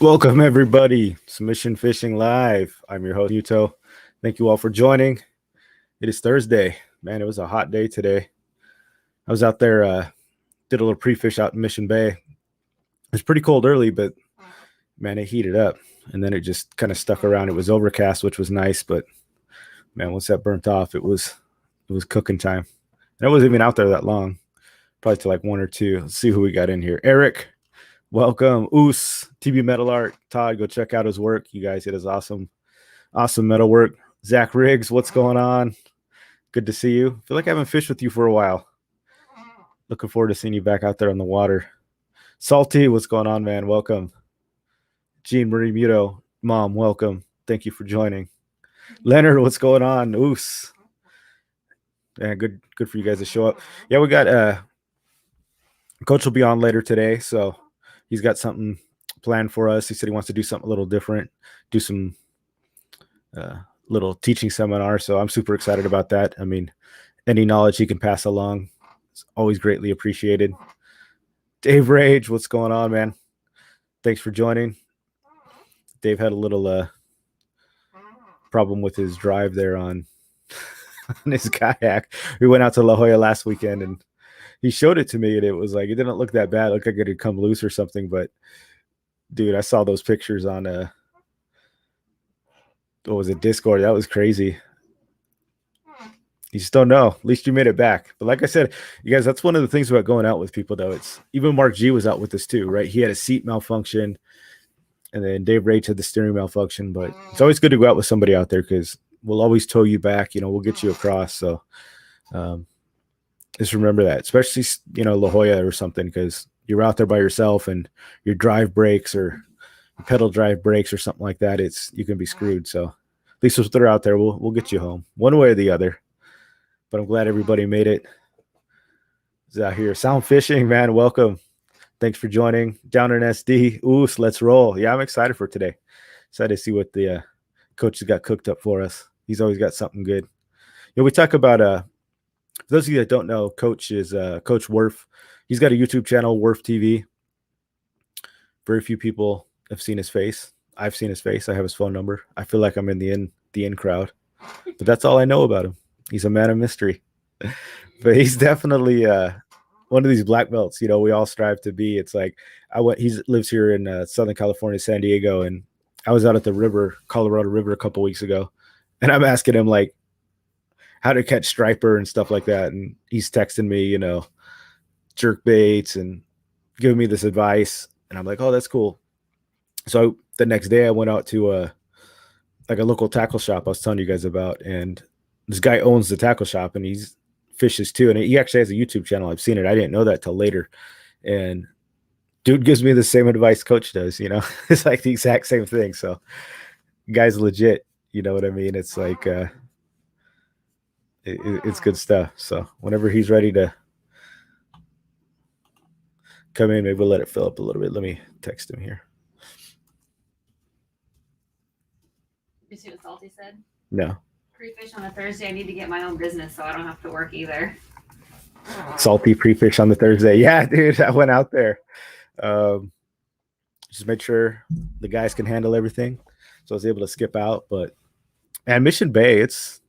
Welcome, everybody. Submission Fishing Live. I'm your host, Muto. Thank you all for joining. It is Thursday. Man, it was a hot day today. I was out there, did a little pre-fish out in Mission Bay. It was pretty cold early, but man, it heated up. And then it just kind of stuck around. It was overcast, which was nice, but man, once that burnt off, it was cooking time. And I wasn't even out there that long, probably to like 1 or 2. Let's see who we got in here. Eric, welcome. Oos, TB Metal Art. Todd, go check out his work. You guys, it is awesome metal work. Zach Riggs, what's going on? Good to see you. Feel like I haven't fished with you for a while. Looking forward to seeing you back out there on the water. Salty, what's going on, man? Welcome. Jean Marie Muto, Mom, welcome. Thank you for joining. Leonard, what's going on? Oos. Yeah, good for you guys to show up. Yeah, we got Coach will be on later today, so he's got something planned for us. He said he wants to do something a little different, do some little teaching seminar. So I'm super excited about that. I mean, any knowledge he can pass along is always greatly appreciated. Dave Rage, what's going on, man? Thanks for joining. Dave had a little problem with his drive there on his kayak. We went out to La Jolla last weekend and he showed it to me and it was like, it didn't look that bad. It looked like it had come loose or something, but dude, I saw those pictures on what was it, Discord? That was crazy. You just don't know. At least you made it back. But like I said, you guys, that's one of the things about going out with people, though. It's even Mark G was out with us too, right? He had a seat malfunction, and then Dave Rage had the steering malfunction. But it's always good to go out with somebody out there because we'll always tow you back. You know, we'll get you across. So just remember that, especially La Jolla or something, because you're out there by yourself and your drive breaks or your pedal drive breaks or something like that. You can be screwed. So at least if they're out there, we'll get you home one way or the other. But I'm glad everybody made it. Is out here. Sound Fishing, man. Welcome. Thanks for joining. Downer and SD. Oos, let's roll. Yeah, I'm excited for today. Excited to see what the coach has got cooked up for us. He's always got something good. We talk about for those of you that don't know, Coach is Coach Werf. He's got a YouTube channel, Werf TV. Very few people have seen his face. I've seen his face. I have his phone number. I feel like I'm in the in crowd, but that's all I know about him. He's a man of mystery, but he's definitely one of these black belts. We all strive to be. It's like he lives here in Southern California, San Diego, and I was out at the river, Colorado River, a couple weeks ago, and I'm asking him like how to catch striper and stuff like that, and he's texting me, jerk baits and giving me this advice, and I'm like, oh, that's cool. So the next day, I went out to like a local tackle shop I was telling you guys about, and this guy owns the tackle shop and he's fishes too. And he actually has a YouTube channel. I've seen it. I didn't know that till later. And dude gives me the same advice Coach does, it's like the exact same thing. So guy's legit, you know what I mean? It's like, it's good stuff. So whenever he's ready to come in, maybe we'll let it fill up a little bit. Let me text him here. You see what Salty said? No. Pre-fish on a Thursday. I need to get my own business so I don't have to work either. Salty pre-fish on the Thursday. Yeah, dude, I went out there. Just make sure the guys can handle everything. So I was able to skip out. But man, Mission Bay, it's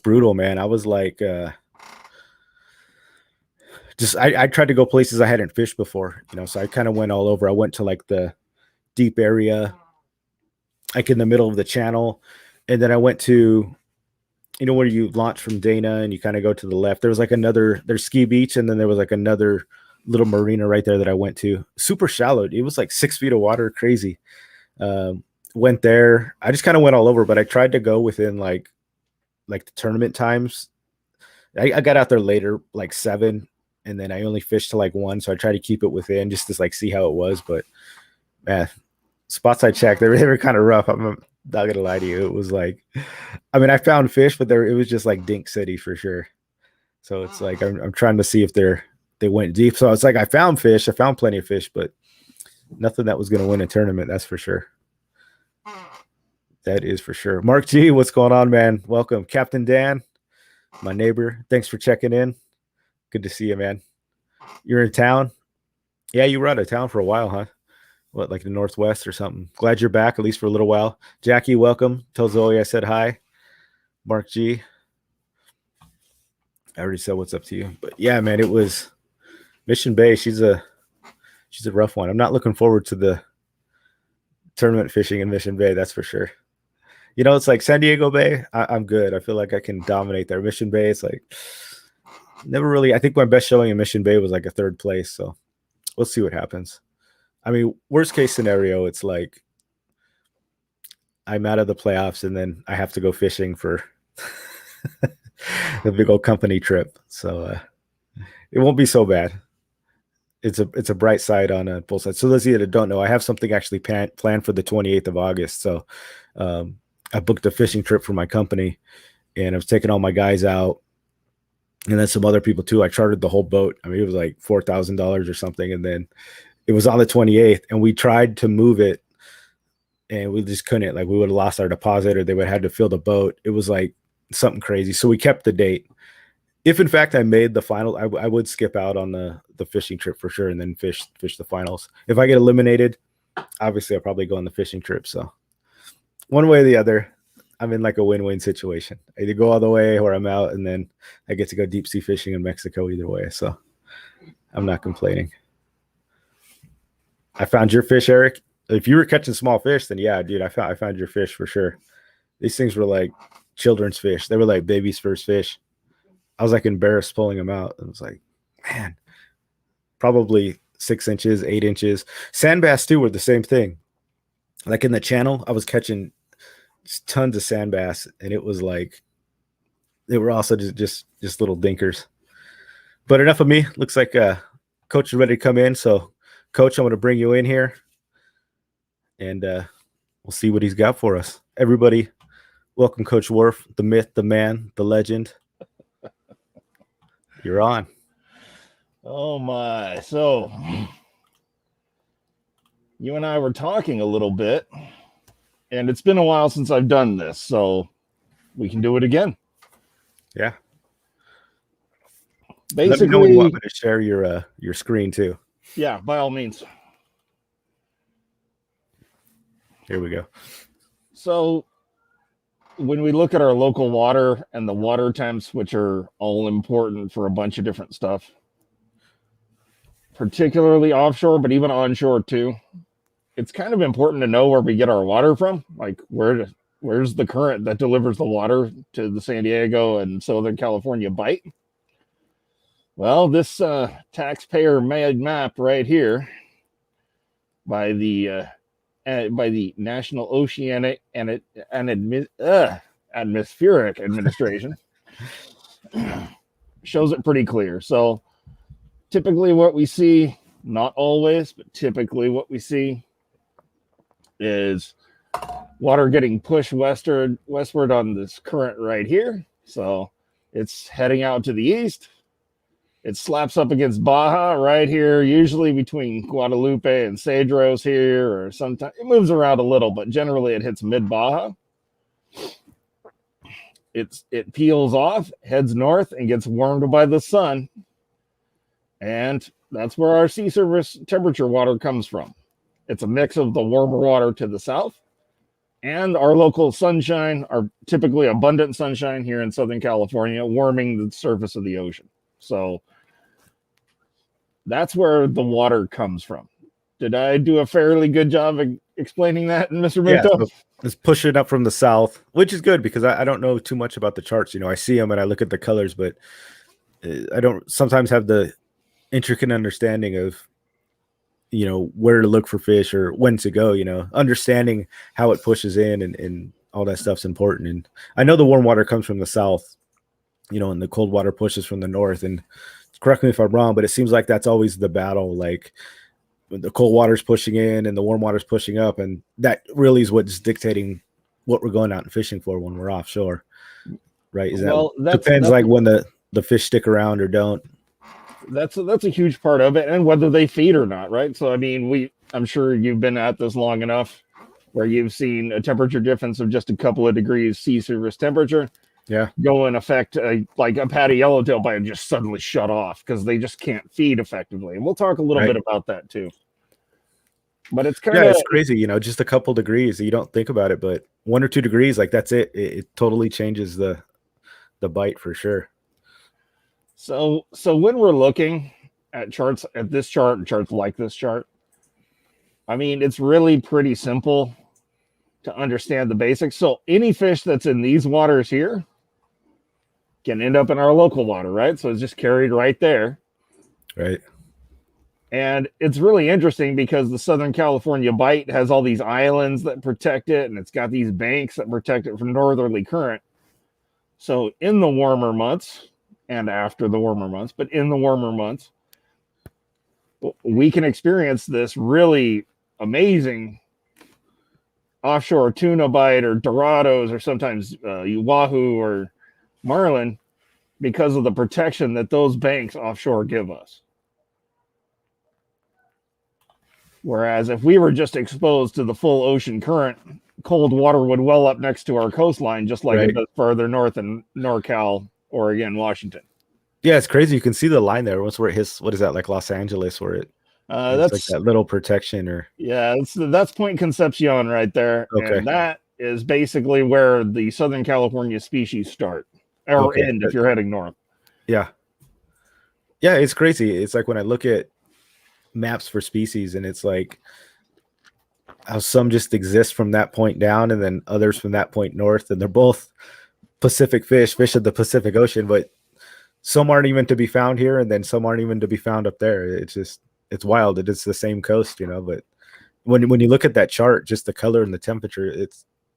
brutal, man. I was like I tried to go places I hadn't fished before, so I kind of went all over. I went to like the deep area, like in the middle of the channel. And then I went to, where you launch from Dana and you kind of go to the left. There was like there's Ski Beach. And then there was like another little marina right there that I went to. Super shallow. It was like 6 feet of water. Crazy. Went there. I just kind of went all over, but I tried to go within like the tournament times. I got out there later, like 7. And then I only fished to like 1. So I tried to keep it within just to like see how it was. But man, spots I checked, they were kind of rough. I'm not gonna lie to you. It was like, I mean, I found fish, but it was just like Dink City for sure. So it's like I'm trying to see if they went deep. So it's like I found fish, I found plenty of fish, but nothing that was gonna win a tournament. That's for sure. That is for sure. Mark G, what's going on, man? Welcome, Captain Dan, my neighbor. Thanks for checking in. Good to see you, man. You're in town. Yeah, you were out of town for a while, huh? what, like the Northwest or something. Glad you're back, at least for a little while. Jackie, welcome. Tell Zoe I said hi. Mark G. I already said what's up to you. But yeah, man, it was Mission Bay. She's a rough one. I'm not looking forward to the tournament fishing in Mission Bay, that's for sure. You know, it's like San Diego Bay. I'm good. I feel like I can dominate there. Mission Bay, it's like never really. I think my best showing in Mission Bay was like a third place. So we'll see what happens. I mean, worst case scenario, it's like I'm out of the playoffs and then I have to go fishing for the big old company trip. So it won't be so bad. It's a bright side on both sides. So those of you that don't know, I have something actually planned for the 28th of August. So I booked a fishing trip for my company, and I was taking all my guys out, and then some other people too. I chartered the whole boat. I mean, it was like $4,000 or something, and then it was on the 28th, and we tried to move it, and we just couldn't. Like, we would have lost our deposit, or they would have had to fill the boat. It was like something crazy. So we kept the date. If in fact I made the final, I would skip out on the fishing trip for sure, and then fish the finals. If I get eliminated, obviously I'll probably go on the fishing trip. So one way or the other, I'm in like a win-win situation. I either go all the way or I'm out, and then I get to go deep sea fishing in Mexico either way. So I'm not complaining. I found your fish, Eric. If you were catching small fish, then yeah, dude, I found your fish for sure. These things were like children's fish. They were like baby's first fish. I was like embarrassed pulling them out. I was like, man, probably 6 inches, 8 inches. Sand bass too were the same thing. Like in the channel, I was catching tons of sand bass, and it was like they were also just little dinkers. But enough of me. Looks like Coach is ready to come in. So, Coach, I'm going to bring you in here, and we'll see what he's got for us. Everybody, welcome Coach Werf, the myth, the man, the legend. You're on. Oh my. So you and I were talking a little bit, and it's been a while since I've done this, so we can do it again. Yeah. Basically, let me know when you want me to share your screen too. Yeah, by all means. Here we go. So when we look at our local water and the water temps, which are all important for a bunch of different stuff, particularly offshore, but even onshore too, it's kind of important to know where we get our water from. Like, where's the current that delivers the water to the San Diego and Southern California bight? Well, this taxpayer-made map right here by the National Oceanic and Atmospheric Administration shows it pretty clear. So typically what we see, not always, but typically what we see is water getting pushed westward on this current right here. So it's heading out to the east. It slaps up against Baja right here, usually between Guadalupe and Cedros here, or sometimes it moves around a little, but generally it hits mid-Baja. It peels off, heads north, and gets warmed by the sun. And that's where our sea surface temperature water comes from. It's a mix of the warmer water to the south and our local sunshine, our typically abundant sunshine here in Southern California, warming the surface of the ocean. So that's where the water comes from. Did I do a fairly good job of explaining that, Mr. Muto? Yeah, so it's pushing up from the south, which is good because I don't know too much about the charts. You know, I see them and I look at the colors, but I don't sometimes have the intricate understanding of, you know, where to look for fish or when to go. You know, understanding how it pushes in and all that stuff's important. And I know the warm water comes from the south, you know, and the cold water pushes from the north. And correct me if I'm wrong, but it seems like that's always the battle. Like when the cold water's pushing in and the warm water's pushing up, and that really is what's dictating what we're going out and fishing for when we're offshore, right? Is that depends like when the fish stick around or don't. That's a huge part of it, and whether they feed or not, right? So I mean, I'm sure you've been at this long enough where you've seen a temperature difference of just a couple of degrees sea surface temperature. Yeah, go and affect like a patty yellowtail bite and just suddenly shut off because they just can't feed effectively. And we'll talk a little bit about that too. But it's kind Yeah, of it's crazy, just a couple degrees. You don't think about it, but 1 or 2 degrees, like that's it. It totally changes the bite for sure. so when we're looking at charts, at this chart and charts like this chart, I mean, it's really pretty simple to understand the basics. So any fish that's in these waters here can end up in our local water, right? So it's just carried right there. Right. And it's really interesting because the Southern California bite has all these islands that protect it, and it's got these banks that protect it from northerly current. So in the warmer months and after the warmer months, but in the warmer months, we can experience this really amazing offshore tuna bite or dorados or sometimes wahoo or marlin because of the protection that those banks offshore give us. Whereas if we were just exposed to the full ocean current, cold water would well up next to our coastline, just like it does further north in NorCal, Oregon, Washington. Yeah, it's crazy. You can see the line there once where it hits, what is that, like Los Angeles, where it's that's like that little protection or. Yeah, that's Point Concepcion right there. Okay. And that is basically where the Southern California species start or end if you're heading north. Yeah. Yeah, it's crazy. It's like when I look at maps for species and it's like how some just exist from that point down and then others from that point north, and they're both Pacific fish of the Pacific Ocean, but some aren't even to be found here and then some aren't even to be found up there. It's wild. It's the same coast, but when you look at that chart, just the color and the temperature,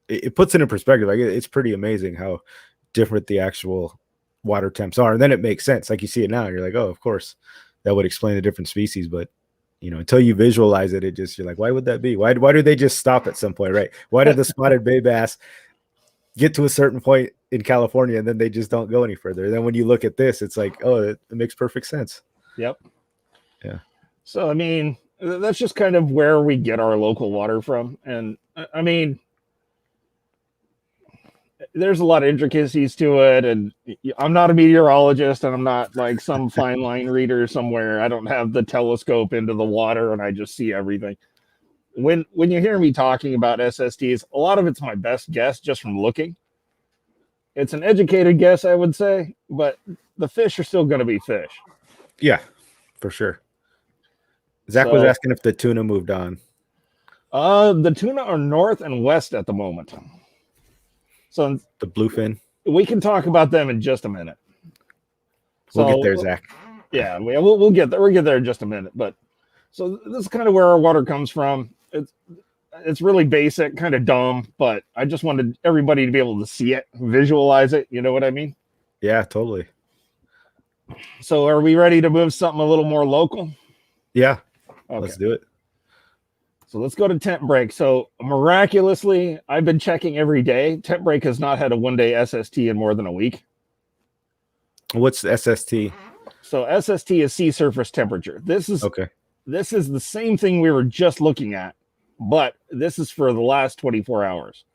it puts it in perspective. Like it's pretty amazing how different the actual water temps are. And then it makes sense. Like you see it now, you're like, oh, of course that would explain the different species, but until you visualize it, you're like, why would that be? Why do they just stop at some point, right? Why did the spotted bay bass get to a certain point in California and then they just don't go any further? And then when you look at this, it's like, oh, it makes perfect sense. Yep. Yeah. So, I mean, that's just kind of where we get our local water from. And I mean, there's a lot of intricacies to it. And I'm not a meteorologist and I'm not like some fine line reader somewhere. I don't have the telescope into the water and I just see everything. When you hear me talking about SSTs, a lot of it's my best guess just from looking. It's an educated guess, I would say, but the fish are still going to be fish. Yeah, for sure. Zach was asking if the tuna moved on. The tuna are north and west at the moment. So the bluefin. We can talk about them in just a minute. We'll get there, Zach. Yeah, we'll get there. We'll get there in just a minute. But so this is kind of where our water comes from. It's really basic, kind of dumb, but I just wanted everybody to be able to see it, visualize it. You know what I mean? Yeah, totally. So are we ready to move something a little more local? Yeah. Okay. Let's do it. So let's go to temp break. So miraculously, I've been checking every day. Temp break has not had a 1-day SST in more than a week. What's SST? So SST is sea surface temperature. This is the same thing we were just looking at, but this is for the last 24 hours.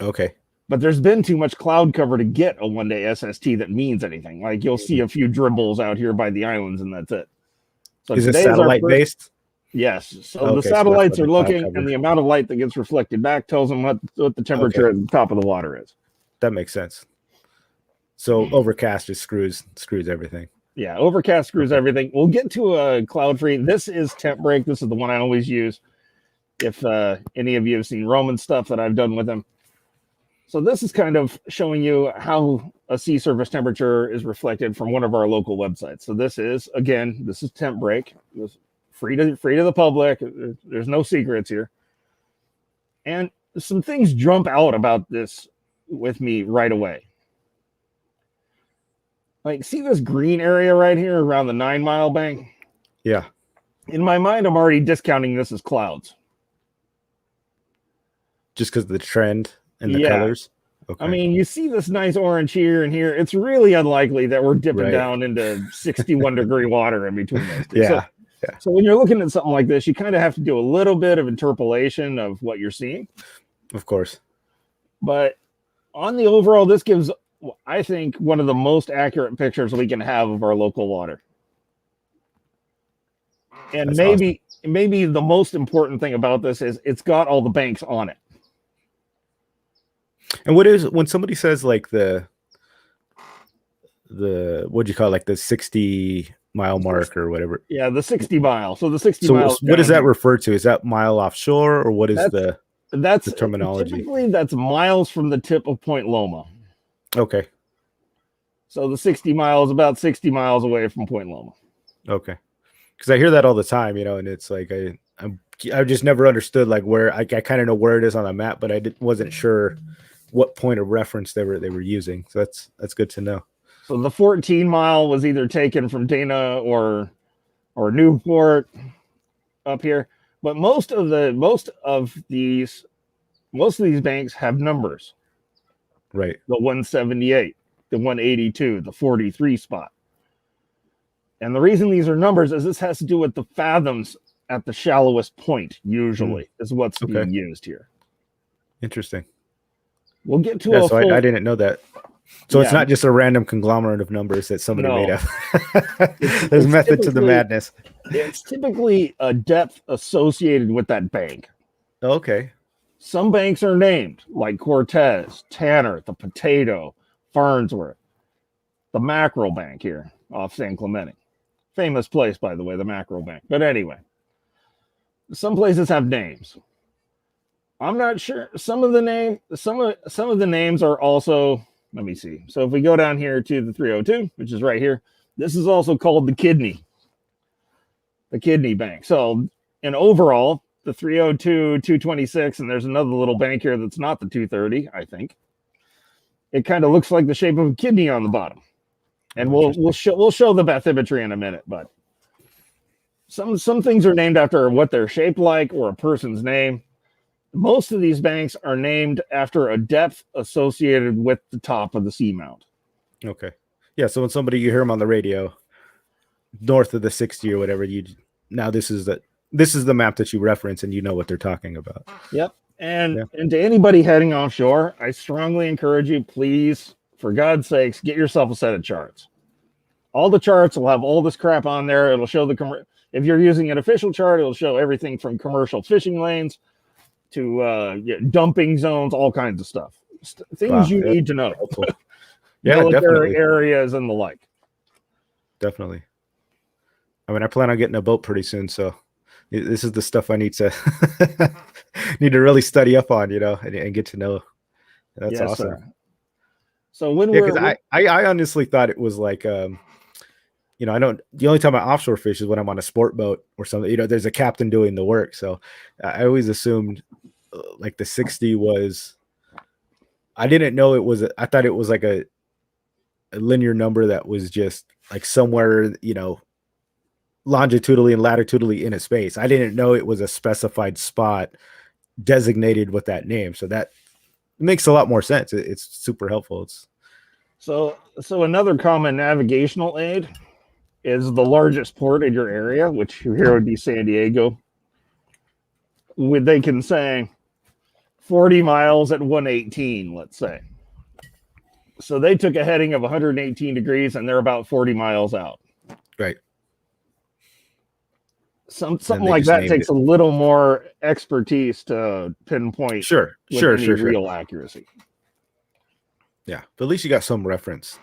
Okay. But there's been too much cloud cover to get a 1-day SST that means anything. Like you'll see a few dribbles out here by the islands and that's it. So is it satellite based? Yes. So the satellites are looking and the amount of light that gets reflected back tells them what the temperature at the top of the water is. That makes sense. So overcast just screws everything. Yeah, overcast screws everything. We'll get to a cloud free. This is temp break. This is the one I always use. If any of you have seen Roman stuff that I've done with him. So this is kind of showing you how a sea surface temperature is reflected from one of our local websites. So this is temp break. This free to the public. There's no secrets here. And some things jump out about this with me right away. Like, see this green area right here around the 9 Mile bank? Yeah. In my mind, I'm already discounting this as clouds. Just because of the trend and the colors? Okay. I mean, you see this nice orange here and here. It's really unlikely that we're dipping down into 61-degree water in between those two. Yeah. So when you're looking at something like this, you kind of have to do a little bit of interpolation of what you're seeing. Of course. But on the overall, this gives, I think, one of the most accurate pictures we can have of our local water. And maybe the most important thing about this is it's got all the banks on it. And what is when somebody says like the what'd you call it, like the 60-mile mark or whatever? Yeah, the 60 mile. So the 60 So miles. what does that refer to? Is that mile offshore, or what is that's the terminology? Typically, that's miles from the tip of Point Loma. Okay. So the 60 miles, about 60 miles away from Point Loma. Okay. Because I hear that all the time, and it's like I just never understood like where I kind of know where it is on the map, but I wasn't sure what point of reference they were using. So that's good to know. So the 14 mile was either taken from Dana or Newport up here, but most of these banks have numbers. Right. The 178, the 182, the 43 spot. And the reason these are numbers is this has to do with the fathoms at the shallowest point, usually, is what's being used here. Interesting. We'll get to so I didn't know that. So it's not just a random conglomerate of numbers that somebody made up. There's method to the madness. It's typically a depth associated with that bank. Okay. Some banks are named, like Cortez, Tanner, the Potato, Farnsworth, the Mackerel Bank here off San Clemente. Famous place, by the way, the Mackerel Bank. But anyway, some places have names. I'm not sure. Some of the names are also, let me see. So if we go down here to the 302, which is right here, this is also called the Kidney Bank. So in overall, the 302, 226, and there's another little bank here that's not the 230, I think. It kind of looks like the shape of a kidney on the bottom. And we'll show the bathymetry in a minute, but some things are named after what they're shaped like or a person's name. Most of these banks are named after a depth associated with the top of the seamount. Okay. Yeah, so when you hear them on the radio, north of the 60 or whatever, this is the map that you reference and you know what they're talking about. Yep. And to anybody heading offshore, I strongly encourage you, please, for God's sakes, get yourself a set of charts. All the charts will have all this crap on there. It'll show if you're using an official chart, it'll show everything from commercial fishing lanes to dumping zones, all kinds of stuff. Things you need to know. Yeah, military definitely. areas and the like. Definitely. I mean, I plan on getting a boat pretty soon, so this is the stuff I need to really study up on, and get to know. That's awesome. Sir. So I honestly thought it was like, the only time I offshore fish is when I'm on a sport boat or something. There's a captain doing the work, so I always assumed like the 60 was. I didn't know it was. I thought it was like a linear number that was just like somewhere, longitudinally and latitudinally in a space. I didn't know it was a specified spot designated with that name. So that makes a lot more sense. It's super helpful. So another common navigational aid is the largest port in your area, which here would be San Diego. They can say 40 miles at 118, let's say. So they took a heading of 118 degrees and they're about 40 miles out. Right. Something like that takes a little more expertise to pinpoint. Sure. Real accuracy. Yeah, but at least you got some reference,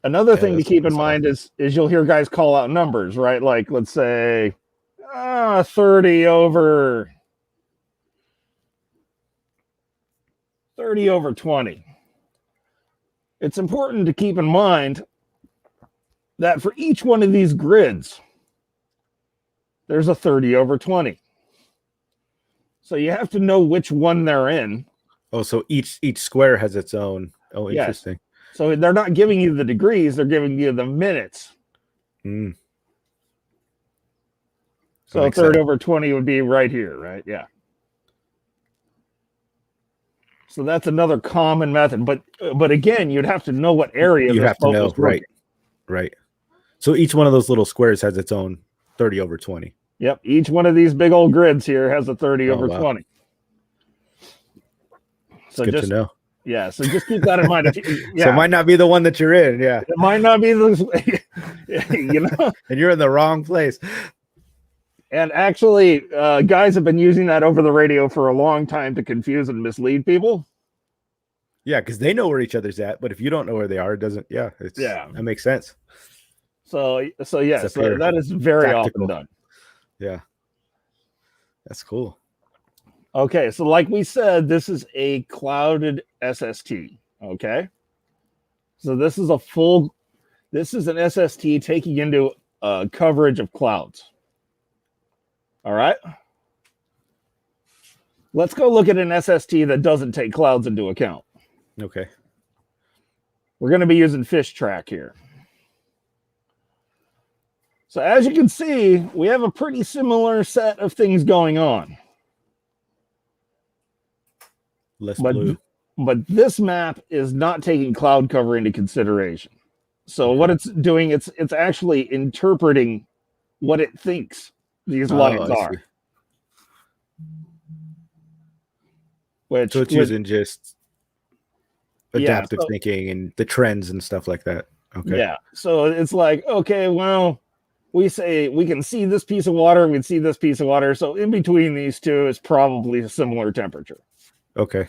Another thing to keep in mind is you'll hear guys call out numbers, right? Like, let's say 30 over 20. It's important to keep in mind that for each one of these grids, there's a 30 over 20. So you have to know which one they're in. Oh, so each square has its own. Oh, interesting. Yes. So they're not giving you the degrees, they're giving you the minutes. Mm. So 30 over 20 would be right here, right? Yeah. So that's another common method. But again, you'd have to know what area you have to know. Right. So each one of those little squares has its own 30 over 20. Yep. Each one of these big old grids here has a 30 over 20. So good to know. Yeah, so just keep that in mind. So it might not be the one that you're in. Yeah. It might not be the, you know. And you're in the wrong place. And actually, guys have been using that over the radio for a long time to confuse and mislead people. Yeah, because they know where each other's at, but if you don't know where they are, it doesn't. Yeah, that makes sense. So yes, that is very tactical. often done. Yeah, that's cool. Okay, so like we said, this is a clouded SST. Okay, so this is an SST taking into coverage of clouds. All right. Let's go look at an SST that doesn't take clouds into account. Okay. We're going to be using Fish Track here. So as you can see, we have a pretty similar set of things going on. Less blue. But this map is not taking cloud cover into consideration. So what it's doing, it's actually interpreting what it thinks these lines are. So it's using just adaptive thinking and the trends and stuff like that. Okay. Yeah. So it's like, okay, well, we say we can see this piece of water, we can see this piece of water. So in between these two is probably a similar temperature. Okay.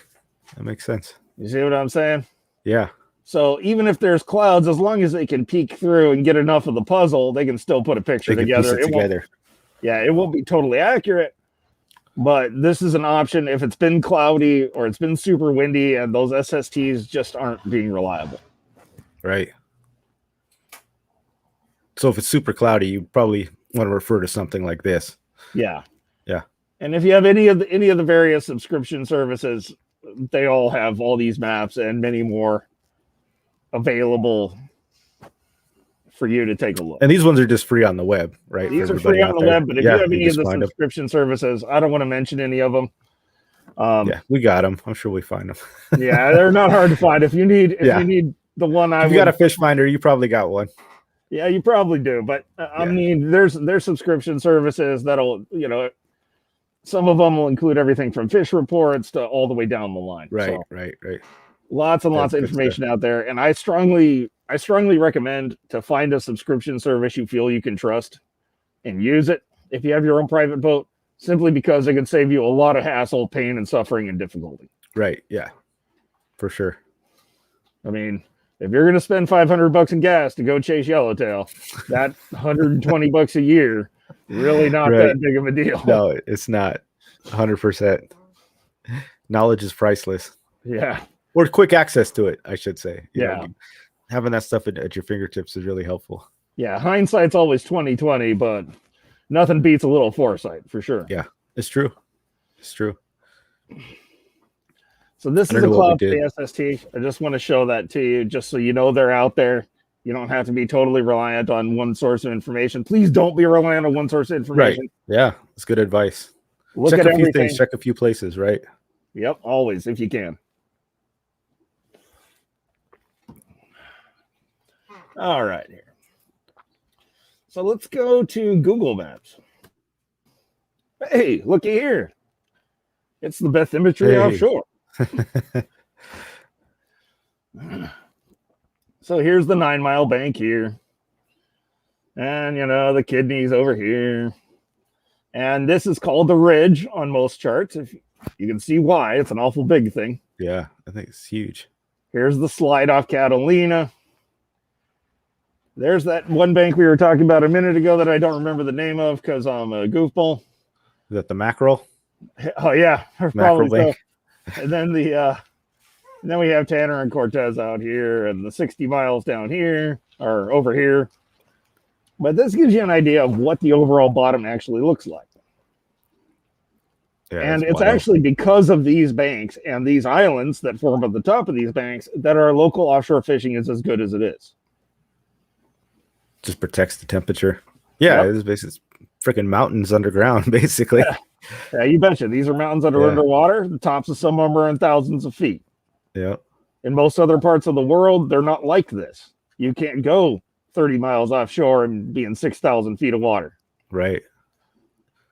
That makes sense. You see what I'm saying? Yeah. So even if there's clouds, as long as they can peek through and get enough of the puzzle, they can still put a picture together. It won't be totally accurate, but this is an option if it's been cloudy or it's been super windy and those SSTs just aren't being reliable. Right. So if it's super cloudy, you probably want to refer to something like this. Yeah. Yeah. And if you have any of the various subscription services, they all have all these maps and many more available for you to take a look. And these ones are just free on the web, right? These are free on the web, but if you have any of the subscription services, I don't want to mention any of them. Yeah, we got them. I'm sure we find them. Yeah, they're not hard to find. If you need the one, if you got a fish finder, you probably got one. Yeah, you probably do. But I mean, there's subscription services that'll, some of them will include everything from fish reports to all the way down the line. Right, so, right. Lots and lots of information out there, and I strongly recommend to find a subscription service you feel you can trust and use it if you have your own private boat, simply because it can save you a lot of hassle, pain, and suffering and difficulty. Right. Yeah, for sure. I mean, if you're going to spend $500 in gas to go chase yellowtail, that $120 a year, really not that big of a deal. No, it's not. 100%. Knowledge is priceless. Yeah. Or quick access to it, I should say. Yeah. Having that stuff at your fingertips is really helpful. Yeah, hindsight's always 20/20, but nothing beats a little foresight for sure. Yeah, it's true. It's true. So this is a cloud-free SST. I just want to show that to you, just so you know they're out there. You don't have to be totally reliant on one source of information. Please don't be reliant on one source of information. Right. Yeah, it's good advice. Check a few things, check a few places, right? Yep, always, if you can. All right, here. So let's go to Google Maps. Hey, looky here. It's the bathymetry offshore. So here's the 9 Mile bank here. And, the kidney's over here. And this is called the ridge on most charts. If you can see why, it's an awful big thing. Yeah, I think it's huge. Here's the slide off Catalina. There's that one bank we were talking about a minute ago that I don't remember the name of because I'm a goofball. Is that the mackerel? Oh yeah, mackerel bank. So. And then then we have Tanner and Cortez out here, and the 60 miles down here or over here. But this gives you an idea of what the overall bottom actually looks like. Yeah, and it's actually because of these banks and these islands that form at the top of these banks that our local offshore fishing is as good as it is. Just protects the temperature. Yeah, it's basically freaking mountains underground, basically. Yeah, you betcha. These are mountains that are underwater. The tops of some of them are in thousands of feet. Yeah. In most other parts of the world, they're not like this. You can't go 30 miles offshore and be in 6,000 feet of water. Right.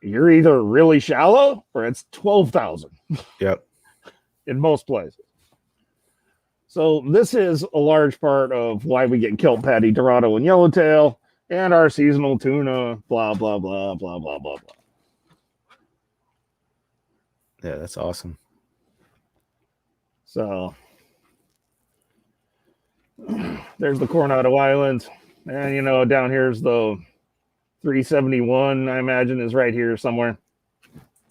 You're either really shallow or it's 12,000. Yep. In most places. So this is a large part of why we get kelp patty, dorado, and yellowtail, and our seasonal tuna, blah, blah, blah, blah, blah, blah, blah. Yeah, that's awesome. So there's the Coronado Islands. And, you know, down here's the 371, I imagine, is right here somewhere.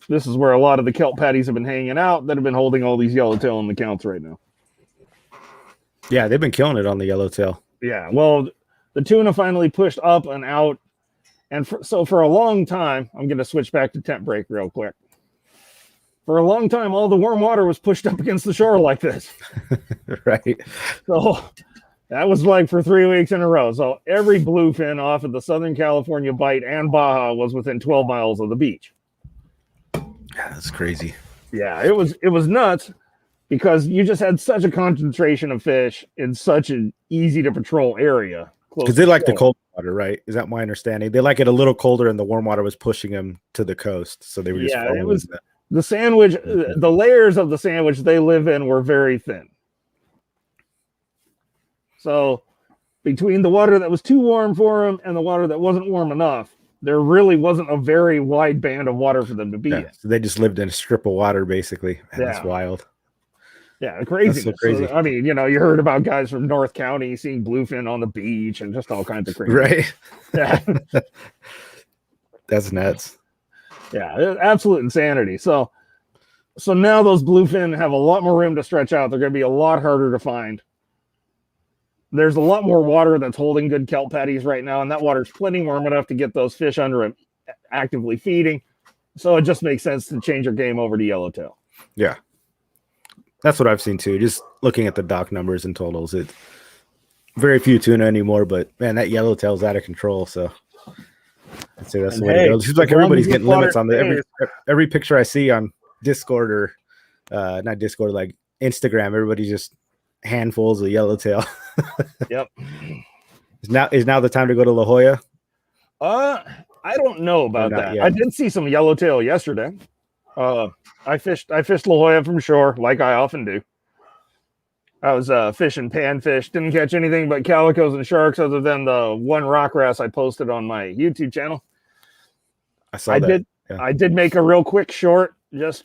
This is where a lot of the kelp patties have been hanging out that have been holding all these yellowtail in the counts right now. Yeah, they've been killing it on the yellowtail. Yeah, well, the tuna finally pushed up and out. And so for a long time, I'm going to switch back to temp break real quick. For a long time, all the warm water was pushed up against the shore like this. Right. So that was like for 3 weeks in a row. So every bluefin off of the Southern California Bight and Baja was within 12 miles of the beach. That's crazy. Yeah, it was nuts because you just had such a concentration of fish in such an easy to patrol area. Because they like the cold water, right? Is that my understanding? They like it a little colder, and the warm water was pushing them to the coast. So they were just it was the sandwich. The layers of the sandwich they live in were very thin. So between the water that was too warm for them and the water that wasn't warm enough, there really wasn't a very wide band of water for them to be in. So they just lived in a strip of water, basically. Man, that's wild. Yeah, crazy. So crazy. So, I mean, you know, you heard about guys from North County seeing bluefin on the beach and just all kinds of crazy. Right. Yeah. That's nuts. Yeah, absolute insanity. So now those bluefin have a lot more room to stretch out. They're going to be a lot harder to find. There's a lot more water that's holding good kelp patties right now, and that water's plenty warm enough to get those fish under it actively feeding. So it just makes sense to change your game over to yellowtail. Yeah. That's what I've seen too. Just looking at the dock numbers and totals, it's very few tuna anymore, but man, that yellowtail's out of control. So I'd say that's the way to go. It seems like everybody's getting limits on every picture I see on Discord or not Discord, like Instagram. Everybody's just handfuls of yellowtail. Yep. Is now the time to go to La Jolla? I don't know about that. Yet. I did see some yellowtail yesterday. I fished La Jolla from shore like I often do. I was fishing panfish, didn't catch anything but calicos and sharks other than the one rock wrasse I posted on my YouTube channel. I did make a real quick short, just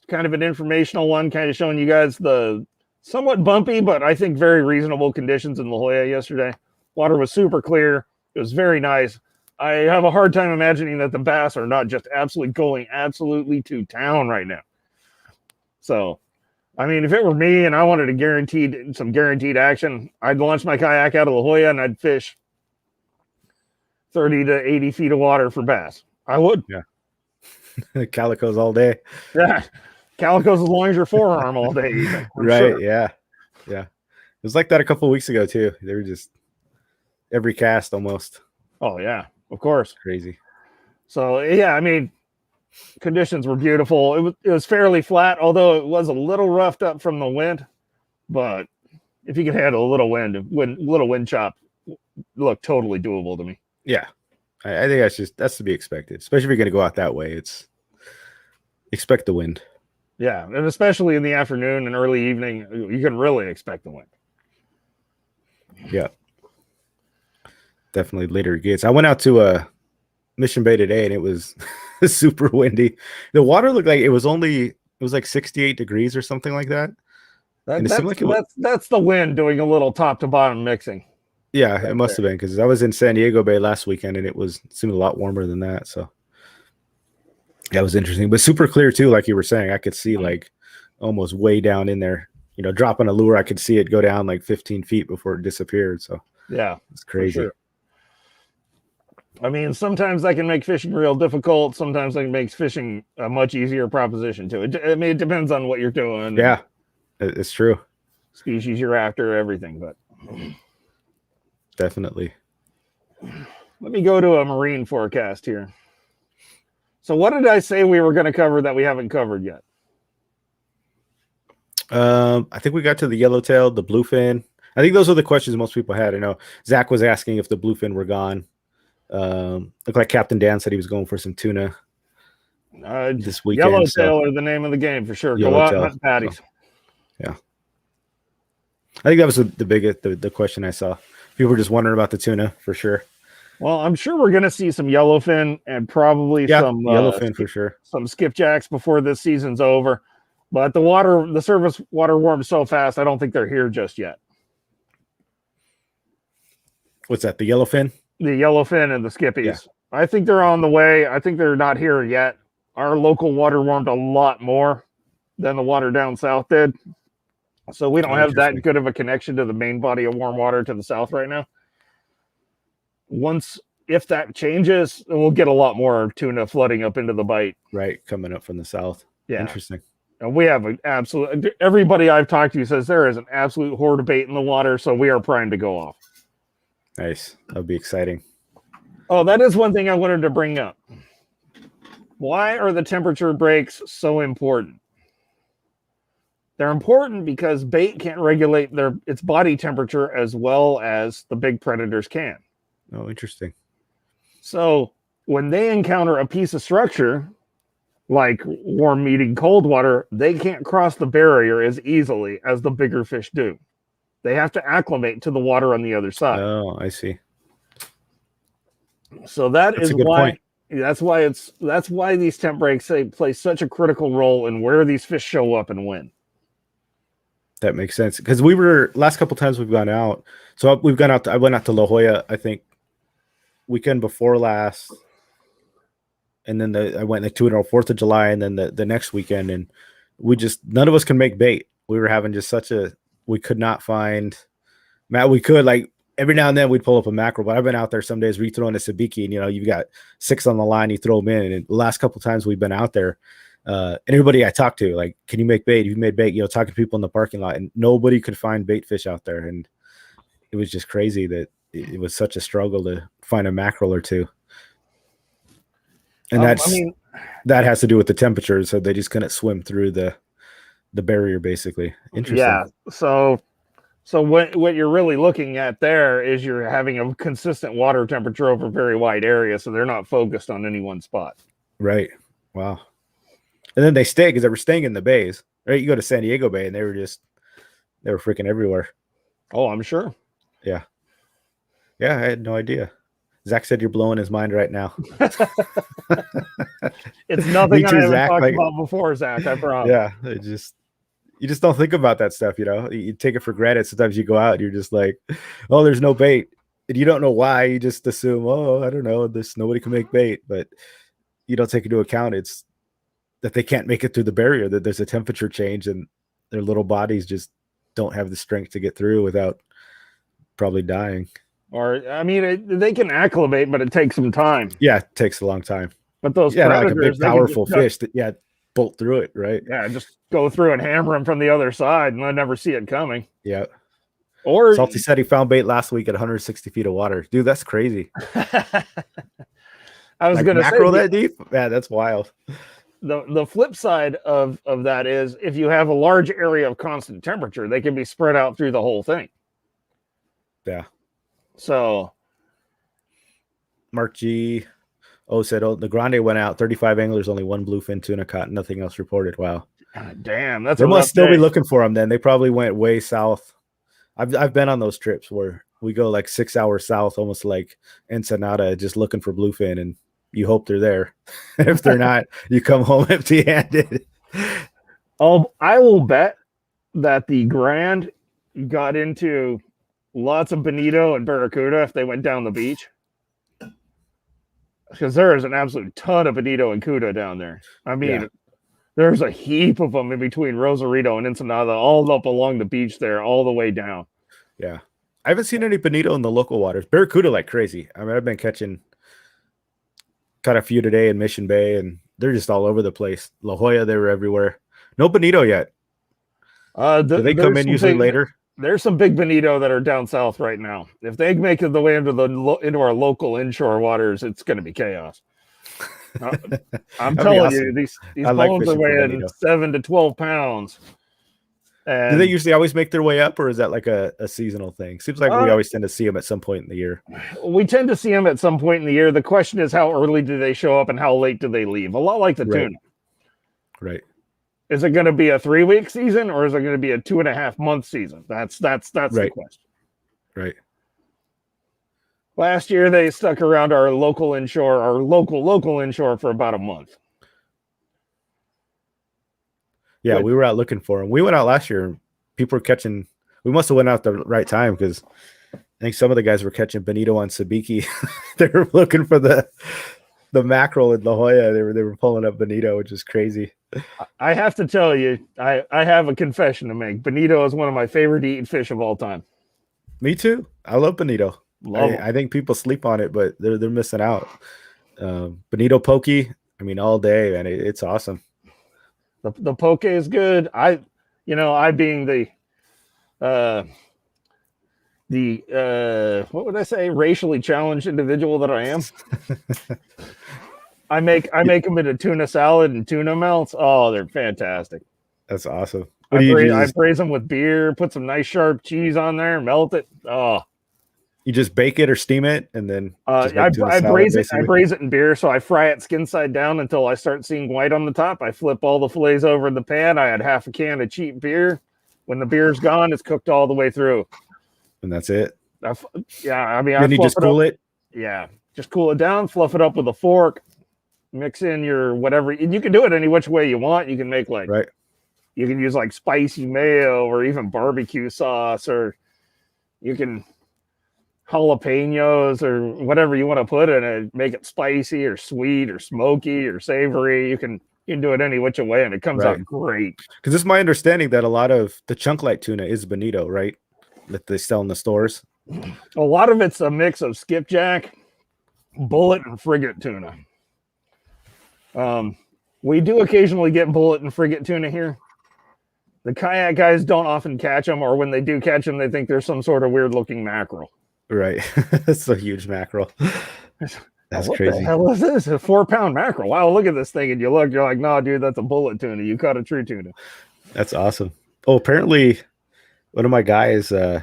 kind of an informational one, kind of showing you guys the somewhat bumpy, but I think very reasonable conditions in La Jolla yesterday. Water was super clear. It was very nice. I have a hard time imagining that the bass are not just going absolutely to town right now. So, I mean, if it were me and I wanted some guaranteed action, I'd launch my kayak out of La Jolla and I'd fish 30 to 80 feet of water for bass. I would. Yeah. Calicos all day. Yeah. Calicos as long as your forearm all day. Right. Sure. Yeah. Yeah. It was like that a couple of weeks ago too. They were just every cast almost. Oh yeah, of course. Crazy. So yeah, I mean, conditions were beautiful. It was fairly flat, although it was a little roughed up from the wind. But if you could handle a little wind chop, looked totally doable to me. Yeah. I think that's to be expected, especially if you're going to go out that way. Expect the wind. Yeah, and especially in the afternoon and early evening, you can really expect the wind. Yeah. Definitely later it gets. I went out to Mission Bay today and it was super windy. The water looked like it was like 68 degrees or something like that. That's the wind doing a little top to bottom mixing. Yeah, it must have been because I was in San Diego Bay last weekend and it seemed a lot warmer than that. So that was interesting, but super clear too. Like you were saying, I could see like almost way down in there, you know, dropping a lure. I could see it go down like 15 feet before it disappeared. So yeah, it's crazy. Sure. I mean, sometimes that can make fishing real difficult. Sometimes that makes fishing a much easier proposition too. I mean, it depends on what you're doing. Yeah, it's true. Species you're after, everything, but definitely. Let me go to a marine forecast here. So what did I say we were going to cover that we haven't covered yet? I think we got to the yellowtail, the bluefin. I think those are the questions most people had. I know Zach was asking if the bluefin were gone. Looked like Captain Dan said he was going for some tuna this weekend. Yellowtail are the name of the game for sure. Yellowtail. Go out and hunt patties. So, yeah. I think that was the biggest the question I saw. People were just wondering about the tuna for sure. Well, I'm sure we're going to see some yellowfin and probably some yellowfin for sure. Some skipjacks before this season's over. But the surface water warms so fast, I don't think they're here just yet. What's that? The yellowfin? The yellowfin and the skippies. Yeah. I think they're on the way. I think they're not here yet. Our local water warmed a lot more than the water down south did. So we don't have that good of a connection to the main body of warm water to the south right now. If that changes, we'll get a lot more tuna flooding up into the bite. Right, coming up from the south. Yeah. Interesting. And we have an absolute, everybody I've talked to says there is an absolute horde of bait in the water, so we are primed to go off. Nice. That'll be exciting. Oh, that is one thing I wanted to bring up. Why are the temperature breaks so important? They're important because bait can't regulate its body temperature as well as the big predators can. Oh, interesting. So when they encounter a piece of structure, like warm meeting cold water, they can't cross the barrier as easily as the bigger fish do. They have to acclimate to the water on the other side. Oh, I see. So that's a good point. That's why these temp breaks play such a critical role in where these fish show up and when. That makes sense, because we were last couple times we've gone out. So we've gone out. I went out to La Jolla, I think, weekend before last, and then I went like 4th of July, and then the next weekend, and none of us can make bait. We were having just we could not find. Matt, we could like every now and then we'd pull up a mackerel, but I've been out there some days re-throwing a sabiki, and you've got 6 on the line, you throw them in, and the last couple times we've been out there. And everybody I talked to, like, can you make bait? You made bait, talking to people in the parking lot, and nobody could find bait fish out there. And it was just crazy that it was such a struggle to find a mackerel or two. And that has to do with the temperature. So they just couldn't swim through the barrier, basically. Interesting. Yeah. So what you're really looking at there is you're having a consistent water temperature over a very wide area. So they're not focused on any one spot. Right. Wow. And then they stay because they were staying in the bays, right? You go to San Diego Bay and they were freaking everywhere. Oh, I'm sure. Yeah. Yeah, I had no idea. Zach said you're blowing his mind right now. It's nothing too, I haven't Zach, talked about before, Zach. I promise. Yeah, you just don't think about that stuff, You take it for granted. Sometimes you go out and you're just like, oh, there's no bait. And you don't know why. You just assume, oh, I don't know, nobody can make bait. But you don't take into account it's that they can't make it through the barrier, that there's a temperature change and their little bodies just don't have the strength to get through without probably dying. Or, I mean, they can acclimate, but it takes some time. Yeah, it takes a long time. But those predators, like a big, powerful fish that, bolt through it, right? Yeah, just go through and hammer them from the other side, and I never see it coming. Yeah. Or Salty said he found bait last week at 160 feet of water. Dude, that's crazy. I was going to say mackerel that deep? Yeah, that's wild. The flip side of that is if you have a large area of constant temperature, they can be spread out through the whole thing. Yeah. So Mark G. said, the Grande went out. 35 anglers, only 1 bluefin tuna caught. Nothing else reported. Wow. God damn. They must still be looking for them then. They probably went way south. I've been on those trips where we go like 6 hours south, almost like Ensenada, just looking for bluefin, and you hope they're there. If they're not, you come home empty-handed. I will bet that the Grand got into lots of bonito and barracuda if they went down the beach, because there is an absolute ton of bonito and cuda down there. I mean, there's a heap of them in between Rosarito and Ensenada, all up along the beach there, all the way down. Yeah. I haven't seen any bonito in the local waters. Barracuda like crazy. I mean, I've been caught a few today in Mission Bay, and they're just all over the place. La Jolla, they were everywhere. No bonito yet. Do they come in usually later? There's some big bonito that are down south right now. If they make it the way into our local inshore waters, it's going to be chaos. I'm telling you, these bones are weighing 7 to 12 pounds. And do they usually always make their way up, or is that like a seasonal thing? Seems like we always tend to see them at some point in the year. We tend to see them at some point in the year. The question is, how early do they show up and how late do they leave? A lot like the tuna. Right. Is it going to be a 3-week season or is it going to be a 2.5 month season? That's the question. Right. Last year they stuck around our local inshore for about a month. Yeah, we were out looking for them. We went out last year and people were catching. We must have went out the right time because I think some of the guys were catching bonito on sabiki. They were looking for the mackerel in La Jolla. They were pulling up bonito, which is crazy. I have to tell you, I have a confession to make. Bonito is one of my favorite to eat fish of all time. Me too. I love bonito. Love 'em. I think people sleep on it, but they're missing out. Bonito pokey. I mean, all day, and it's awesome. The poke is good. I being the what would I say, racially challenged individual that I am. I make them into tuna salad and tuna melts. Oh, they're fantastic. That's awesome. I braise them with beer, put some nice sharp cheese on there, melt it. Oh, you just bake it or steam it, and then I braise it in beer. So I fry it skin side down until I start seeing white on the top. I flip all the fillets over in the pan. I add half a can of cheap beer. When the beer's gone, it's cooked all the way through. And that's it. Yeah, I mean, then you just cool it. Yeah, just cool it down, fluff it up with a fork, mix in your whatever. And you can do it any which way you want. You can make right. You can use like spicy mayo or even barbecue sauce, or you can jalapenos or whatever you want to put in it. Make it spicy or sweet or smoky or savory. You can do it any which way, and it comes out great. Because it's my understanding that a lot of the chunk light tuna is bonito, right? That they sell in the stores. A lot of it's a mix of skipjack, bullet, and frigate tuna. We do occasionally get bullet and frigate tuna here. The kayak guys don't often catch them, or when they do catch them, they think there's some sort of weird looking mackerel. Right. It's a huge mackerel. That's what crazy. The hell is this? A 4-pound mackerel. Wow, look at this thing. And you're like, no, dude, that's a bullet tuna. You caught a true tuna. That's awesome. Oh, apparently one of my guys, my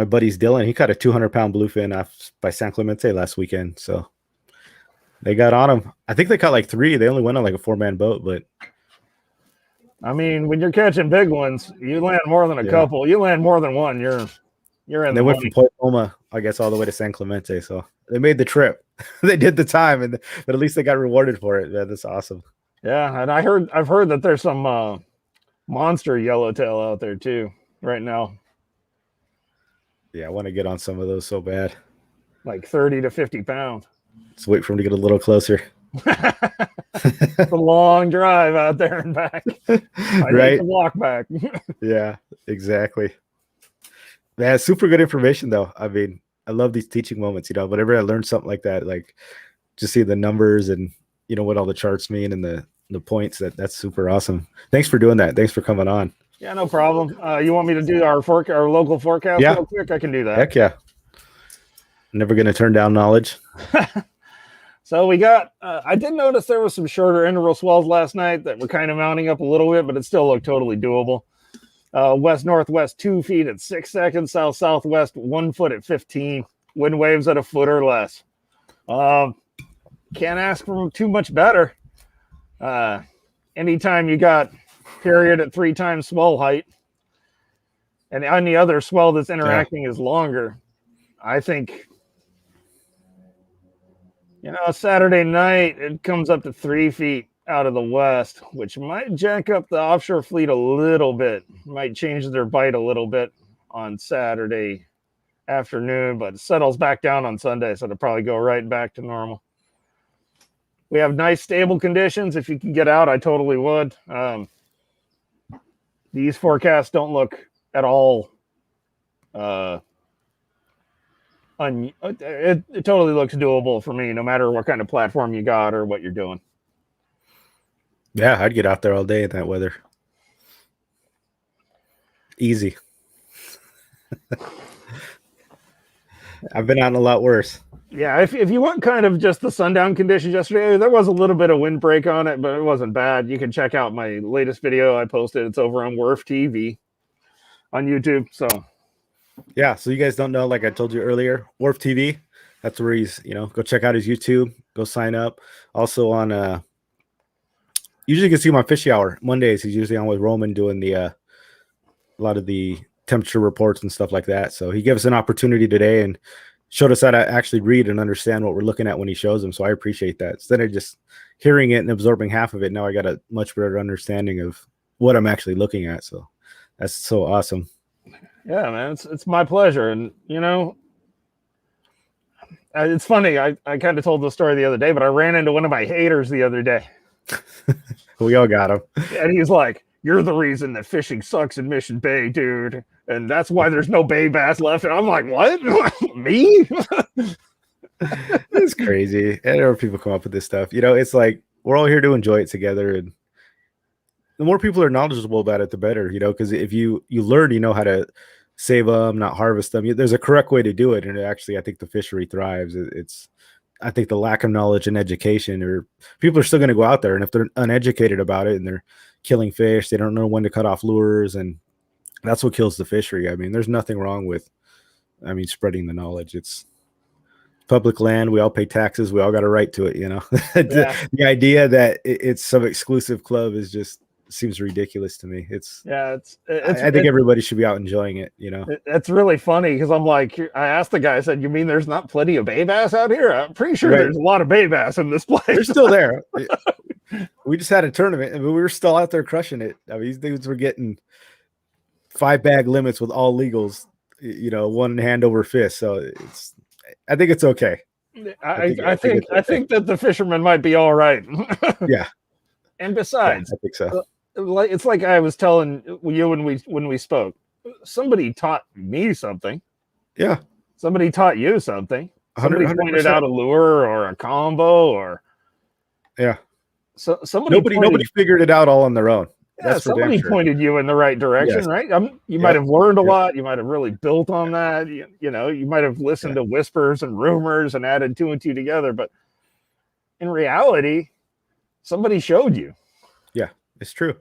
buddy's Dylan, he caught a 200-pound bluefin off by San Clemente last weekend. So they got on him. I think they caught like 3. They only went on like a 4-man boat, but I mean, when you're catching big ones, you land more than a couple. You land more than one, you're in. And they went from Point Loma, I guess, all the way to San Clemente. So they made the trip. They did the time, but at least they got rewarded for it. Yeah, that's awesome. Yeah, and I've heard that there's some monster yellowtail out there too right now. Yeah, I want to get on some of those so bad. Like 30 to 50 pounds. Let's wait for him to get a little closer. It's a long drive out there and back. I need to walk back. Yeah, exactly. Man, super good information though. I mean, I love these teaching moments, whenever I learn something like that, like just see the numbers and what all the charts mean and the points, that's super awesome. Thanks for doing that. Thanks for coming on. Yeah, no problem. You want me to do our local forecast real quick? I can do that. Heck yeah. Never going to turn down knowledge. So we got, I did notice there was some shorter interval swells last night that were kind of mounting up a little bit, but it still looked totally doable. West-northwest 2 feet at 6 seconds, south-southwest 1 foot at 15, wind waves at a foot or less. Can't ask for too much better. Anytime you got period at 3 times swell height, and any other swell that's interacting is longer, I think, Saturday night, it comes up to 3 feet out of the west, which might jack up the offshore fleet a little bit, might change their bite a little bit on Saturday afternoon, but it settles back down on Sunday, so it'll probably go right back to normal. We have nice stable conditions. If you can get out, I totally would. These forecasts don't look at all it totally looks doable for me, no matter what kind of platform you got or what you're doing. Yeah, I'd get out there all day in that weather. Easy. I've been out in a lot worse. Yeah, if you want kind of just the sundown conditions yesterday, there was a little bit of windbreak on it, but it wasn't bad. You can check out my latest video I posted. It's over on Werf TV on YouTube. So yeah, so you guys don't know, like I told you earlier, Werf TV, that's where he's, go check out his YouTube, go sign up. Also on usually you can see him on Fishy Hour Mondays. He's usually on with Roman doing a lot of the temperature reports and stuff like that. So he gave us an opportunity today and showed us how to actually read and understand what we're looking at when he shows them. So I appreciate that. Instead of just hearing it and absorbing half of it, now I got a much better understanding of what I'm actually looking at. So that's so awesome. Yeah, man, it's my pleasure. And it's funny. I kind of told the story the other day, but I ran into one of my haters the other day. We all got him. And he's like, "You're the reason that fishing sucks in Mission Bay, dude. And that's why there's no bay bass left." And I'm like, "What? Me?" It's crazy. I know people come up with this stuff. It's like we're all here to enjoy it together. And the more people are knowledgeable about it, the better, because if you learn, how to save them, not harvest them. There's a correct way to do it. And actually, I think the fishery thrives. I think the lack of knowledge and education, or people are still going to go out there. And if they're uneducated about it and they're killing fish, they don't know when to cut off lures. And that's what kills the fishery. I mean, there's nothing wrong with, spreading the knowledge. It's public land. We all pay taxes. We all got a right to it. Yeah. The idea that it's some exclusive club seems ridiculous to me. I think everybody should be out enjoying it. It's really funny because I'm like, I asked the guy, I said, "You mean there's not plenty of bay bass out here?" I'm pretty sure there's a lot of bay bass in this place. They're still there. We just had a tournament and we were still out there crushing it. These dudes were getting 5-bag limits with all legals, one hand over fist. So I think it's okay. I think that the fishermen might be all right. Yeah. And besides, I think so. It's like I was telling you when we spoke. Somebody taught me something. Yeah. Somebody taught you something. Somebody 100%. pointed out a lure or a combo or nobody figured it out all on their own. Yeah, somebody pointed you in the right direction, yes. Right? You might have learned a lot. You might have really built on that. You might have listened to whispers and rumors and added 2 and 2 together. But in reality, somebody showed you. Yeah, it's true.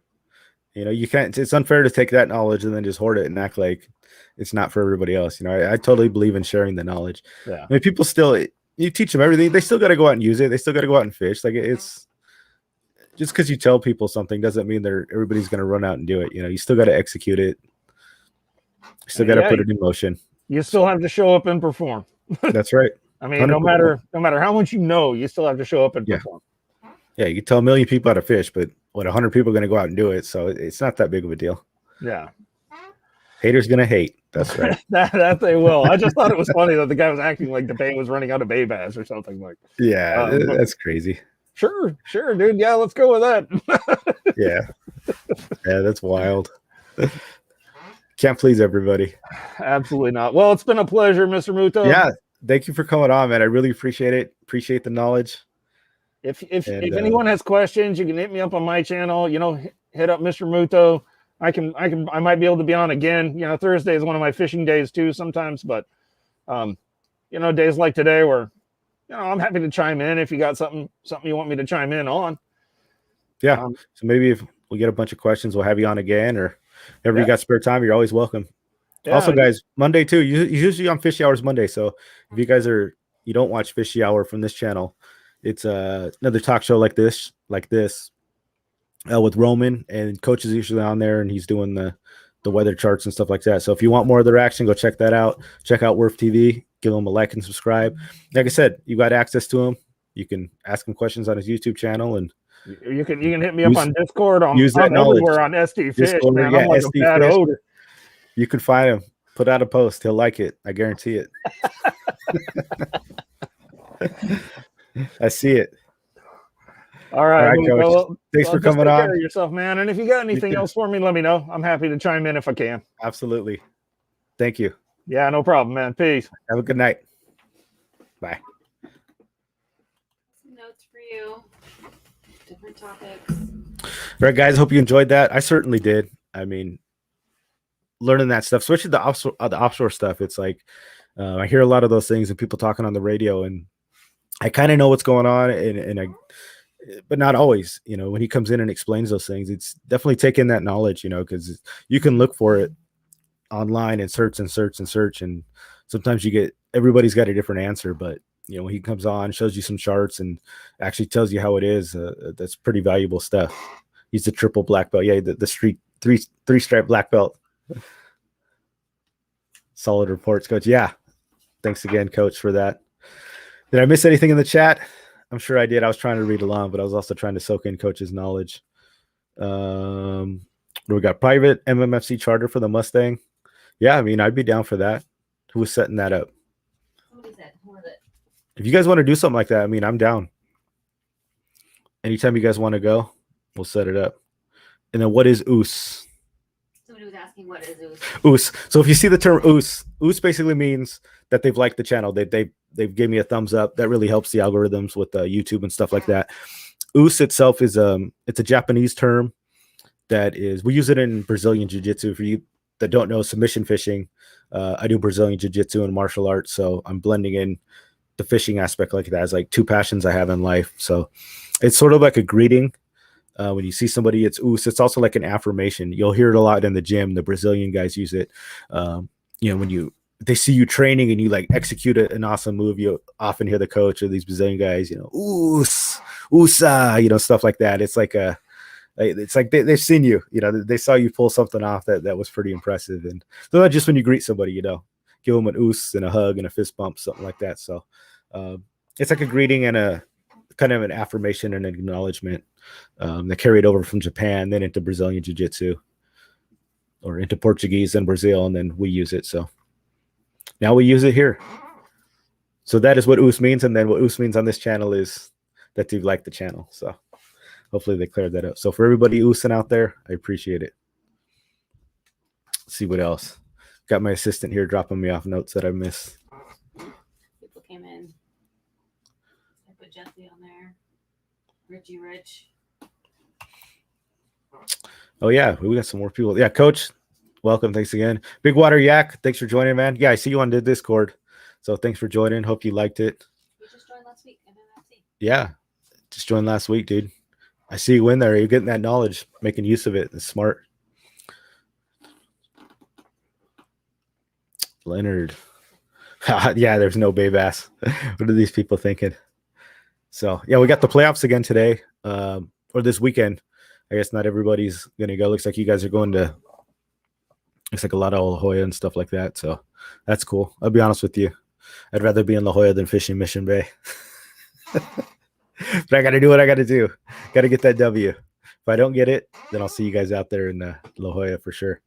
You can't. It's unfair to take that knowledge and then just hoard it and act like it's not for everybody else. I totally believe in sharing the knowledge. Yeah. People still, you teach them everything. They still got to go out and use it. They still got to go out and fish. Like it's. Just because you tell people something doesn't mean everybody's going to run out and do it. You still got to execute it. You still got to put it in motion. You still have to show up and perform. That's right. No matter how much you still have to show up and perform. Yeah, you can tell a million people how to fish, but 100 people are going to go out and do it. So it's not that big of a deal. Yeah. Haters going to hate. That's right. that they will. I just thought it was funny that the guy was acting like the bay was running out of bay bass or something like. Yeah, that's crazy. Sure, dude. Yeah, let's go with that. Yeah, that's wild. Can't please everybody. Absolutely not. Well, it's been a pleasure, Mr. Muto. Yeah, thank you for coming on, man. I really appreciate it. Appreciate the knowledge. If anyone has questions, you can hit me up on my channel. Hit up Mr. Muto. I might be able to be on again. Thursday is one of my fishing days too sometimes, but days like today where I'm happy to chime in if you got something you want me to chime in on. Yeah. So maybe if we get a bunch of questions, we'll have you on again, or whenever you got spare time, you're always welcome. Yeah, also, guys, Monday too. You usually on Fishy Hours Monday. So if you guys you don't watch Fishy Hour from this channel, it's another talk show like this with Roman, and Coach is usually on there, and he's doing the weather charts and stuff like that. So if you want more of their action, go check that out. Check out Werf TV. Give him a like and subscribe. Like I said, you got access to him. You can ask him questions on his YouTube channel, and you can hit me up on Discord. Use that knowledge. Everywhere on SD Fish. Discord, man. I'm like SD a bad Fish. odor. You can find him. Put out a post. He'll like it. I guarantee it. I see it. All right, Coach. Well, thanks for coming on. Take care of yourself, man. And if you got anything else for me, let me know. I'm happy to chime in if I can. Absolutely. Thank you. Yeah, no problem, man. Peace. Have a good night. Bye. Some notes for you. Different topics. All right, guys. Hope you enjoyed that. I certainly did. Learning that stuff, especially the offshore stuff. It's like I hear a lot of those things and people talking on the radio, and I kind of know what's going on, but not always. When he comes in and explains those things, it's definitely taking that knowledge. Because you can look for it online and search, and sometimes everybody's got a different answer, but You know, when he comes on, shows you some charts and actually tells you how it is. That's pretty valuable stuff. He's the triple black belt. Yeah, the street three stripe black belt. Solid reports, Coach. Yeah. Thanks again, Coach, for that. Did I miss anything in the chat? I'm sure I did. I was trying to read along, but I was also trying to soak in Coach's knowledge. We got private MMFC charter for the Mustang. Yeah, I mean, I'd be down for that. Who was setting that up? Somebody said, who was it? If you guys want to do something like that, I mean, I'm down. Anytime you guys want to go, we'll set it up. And then what is OOS? Somebody was asking what is OOS. OOS. So if you see the term OOS, OOS basically means that they've liked the channel. They've given me a thumbs up. That really helps the algorithms with YouTube and stuff like that. OOS itself is it's a Japanese term that is, we use it in Brazilian Jiu-Jitsu. For you that don't know, submission fishing, I do Brazilian Jiu-Jitsu and martial arts, so I'm blending in the fishing aspect like that. It's like two passions I have in life. So it's sort of like a greeting. When you see somebody, it's OOS. It's also like an affirmation. You'll hear it a lot in the gym. The Brazilian guys use it. You know, when they see you training and you like execute an awesome move, you often hear the coach or these Brazilian guys, you know, OOS, USA, you know, stuff like that. It's like they've seen you, you know, they saw you pull something off that was pretty impressive. And so not just when you greet somebody, you know, give them an OOS and a hug and a fist bump, something like that. So it's like a greeting and a kind of an affirmation and acknowledgement that carried over from Japan, then into Brazilian Jiu-Jitsu or into Portuguese and Brazil, and then we use it. So now we use it here. So that is what OOS means. And then what OOS means on this channel is that you like the channel. So hopefully they cleared that up. So for everybody OOSing out there, I appreciate it. Let's see what else. Got my assistant here dropping me off notes that I missed. People came in. I put Jesse on there. Richie Rich. Oh yeah, we got some more people. Yeah, Coach, welcome. Thanks again. Big Water Yak, thanks for joining, man. Yeah, I see you on the Discord. So thanks for joining. Hope you liked it. You just joined last week. MMFC. Yeah, just joined last week, dude. I see you in there. You're getting that knowledge, making use of it. It's smart. Leonard. Yeah, there's no bay bass. What are these people thinking? So yeah, we got the playoffs again today, or this weekend. I guess not everybody's gonna go. Looks like you guys are going to. Looks like a lot of La Jolla and stuff like that. So that's cool. I'll be honest with you. I'd rather be in La Jolla than fishing Mission Bay. But I got to do what I got to do. Got to get that W. If I don't get it, then I'll see you guys out there in La Jolla for sure.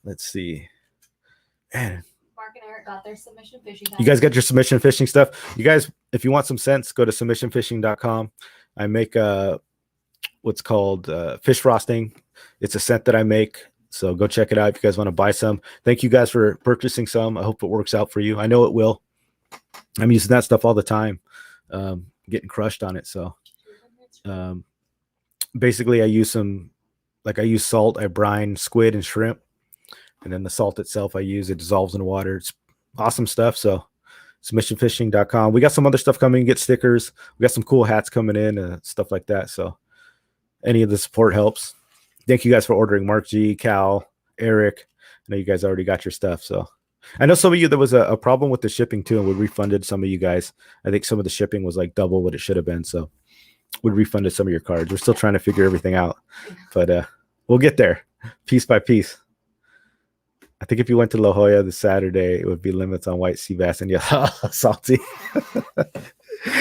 Let's see. Man. Mark and Eric got their submission fishing. You guys got your submission fishing stuff. You guys, if you want some sense, go to submissionfishing.com. I make what's called fish frosting. It's a scent that I make. So go check it out if you guys want to buy some. Thank you guys for purchasing some. I hope it works out for you. I know it will. I'm using that stuff all the time. Getting crushed on it. So basically I use salt. I brine squid and shrimp. And then the salt itself I use, it dissolves in water. It's awesome stuff. So submissionfishing.com. We got some other stuff coming. Get stickers. We got some cool hats coming in, stuff like that. So any of the support helps. Thank you guys for ordering. Mark G, Cal, Eric. I know you guys already got your stuff. So I know some of you, there was a problem with the shipping too, and we refunded some of you guys. I think some of the shipping was like double what it should have been. So we refunded some of your cards. We're still trying to figure everything out, but we'll get there piece by piece. I think if you went to La Jolla this Saturday, it would be limits on white sea bass, and yeah, salty.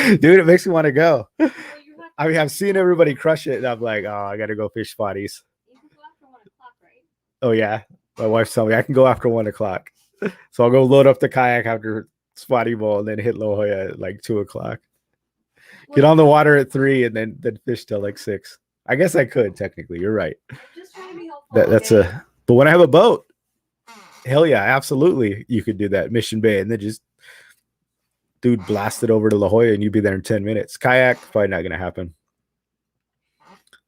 Dude, it makes me want to go. I mean, I've seen everybody crush it, and I'm like, oh, I got to go fish spotties. You can go after 1 o'clock, right? Oh, yeah. My wife's telling me I can go after 1 o'clock. So I'll go load up the kayak after spotty bowl and then hit La Jolla at like 2 o'clock. Get on the water at 3 and then fish till like 6. I guess I could, technically. You're right. I'm just trying to be helpful. That's but when I have a boat, hell yeah, absolutely. You could do that. Mission Bay and then just blast it over to La Jolla and you'd be there in 10 minutes. Kayak, probably not going to happen.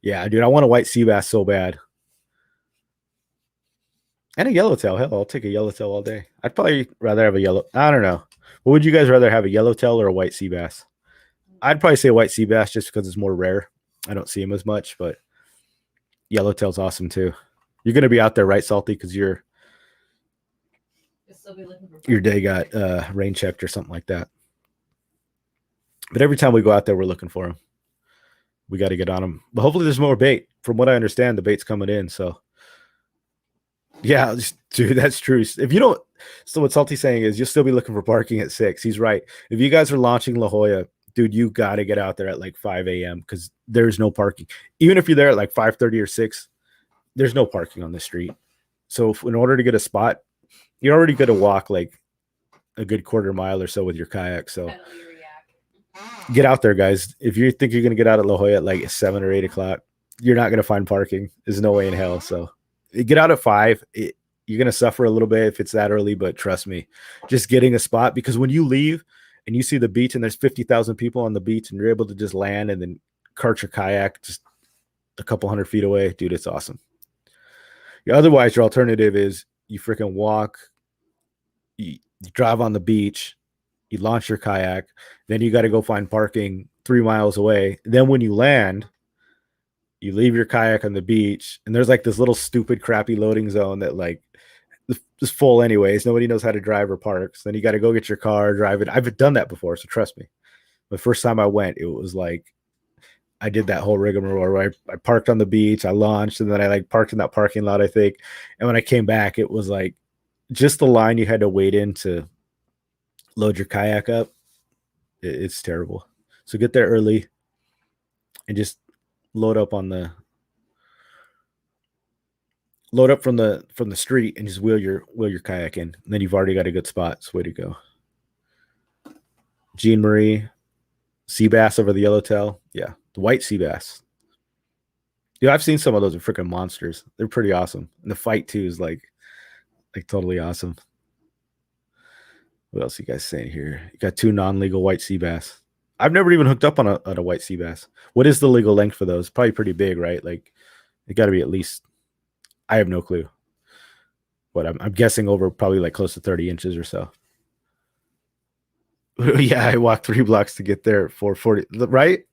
Yeah, dude, I want a white sea bass so bad. And a yellowtail. Hell, I'll take a yellowtail all day. I'd probably rather have a yellow. I don't know. What would you guys rather have, a yellowtail or a white sea bass? I'd probably say a white sea bass just because it's more rare. I don't see them as much, but yellowtail's awesome too. You're going to be out there, right, Salty? Because your day got rain checked or something like that. But every time we go out there, we're looking for them. We got to get on them. But hopefully there's more bait. From what I understand, the bait's coming in. So yeah, dude, that's true. If you don't, so what Salty's saying is you'll still be looking for parking at 6. He's right. If you guys are launching La Jolla, dude, you got to get out there at like 5 a.m. because there's no parking. Even if you're there at like 5:30 or 6, there's no parking on the street. So in order to get a spot, you're already going to walk like a good quarter mile or so with your kayak. So Pedal your yak. get out there, guys. If you think you're going to get out at La Jolla at like 7 or 8 o'clock, you're not going to find parking. There's no way in hell. So get out at 5. You're going to suffer a little bit if it's that early, but trust me, just getting a spot, because when you leave and you see the beach and there's 50,000 people on the beach and you're able to just land and then cart your kayak just a couple hundred feet away, dude, it's awesome. Otherwise, your alternative is you freaking walk, you drive on the beach, you launch your kayak, then you got to go find parking 3 miles away. Then when you land, you leave your kayak on the beach, and there's like this little stupid crappy loading zone that like is full anyways. Nobody knows how to drive or park. So then you got to go get your car, drive it. I've done that before, so trust me. The first time I went, it was like I did that whole rigmarole where I parked on the beach, I launched, and then I like parked in that parking lot, I think. And when I came back, it was like just the line you had to wait in to load your kayak up. It's terrible. So get there early and just load up from the street and just wheel your kayak in. And then you've already got a good spot. So way to go. Jean Marie, sea bass over the yellowtail. Yeah, the white sea bass. Yeah, I've seen some of those are freaking monsters. They're pretty awesome. And the fight too is like totally awesome. What else are you guys saying here? You got 2 non-legal white sea bass. I've never even hooked up on a white sea bass. What is the legal length for those? Probably pretty big, right? Like it got to be at least, I have no clue. But I'm guessing over probably like close to 30 inches or so. Yeah, I walked 3 blocks to get there at 4:40, right?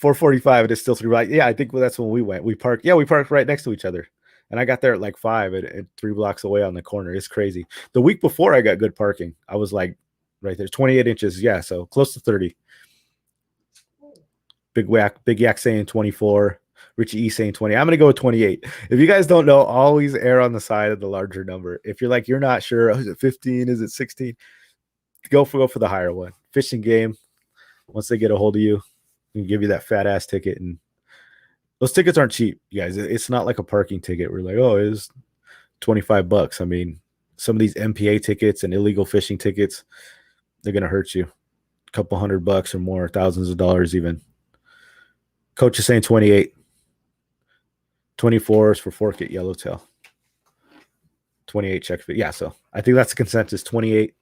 4:45, and it's still 3 blocks. Yeah, I think that's when we went. We parked right next to each other. And I got there at like 5 and 3 blocks away on the corner. It's crazy. The week before I got good parking. I was like right there, 28 inches. Yeah, so close to 30. Big Yak saying 24. Richie E saying 20. I'm going to go with 28. If you guys don't know, always err on the side of the larger number. If you're like, you're not sure, is it 15? Is it 16? Go for the higher one. Fishing game, once they get a hold of you, they can give you that fat ass ticket. And those tickets aren't cheap, you guys. It's not like a parking ticket. We're like, oh, it's $25. I mean, some of these MPA tickets and illegal fishing tickets, they're going to hurt you. A couple $100 or more, thousands of dollars even. Coach is saying 28. 24 is for fork at yellowtail. 28 check fit. Yeah, so I think that's the consensus. 28.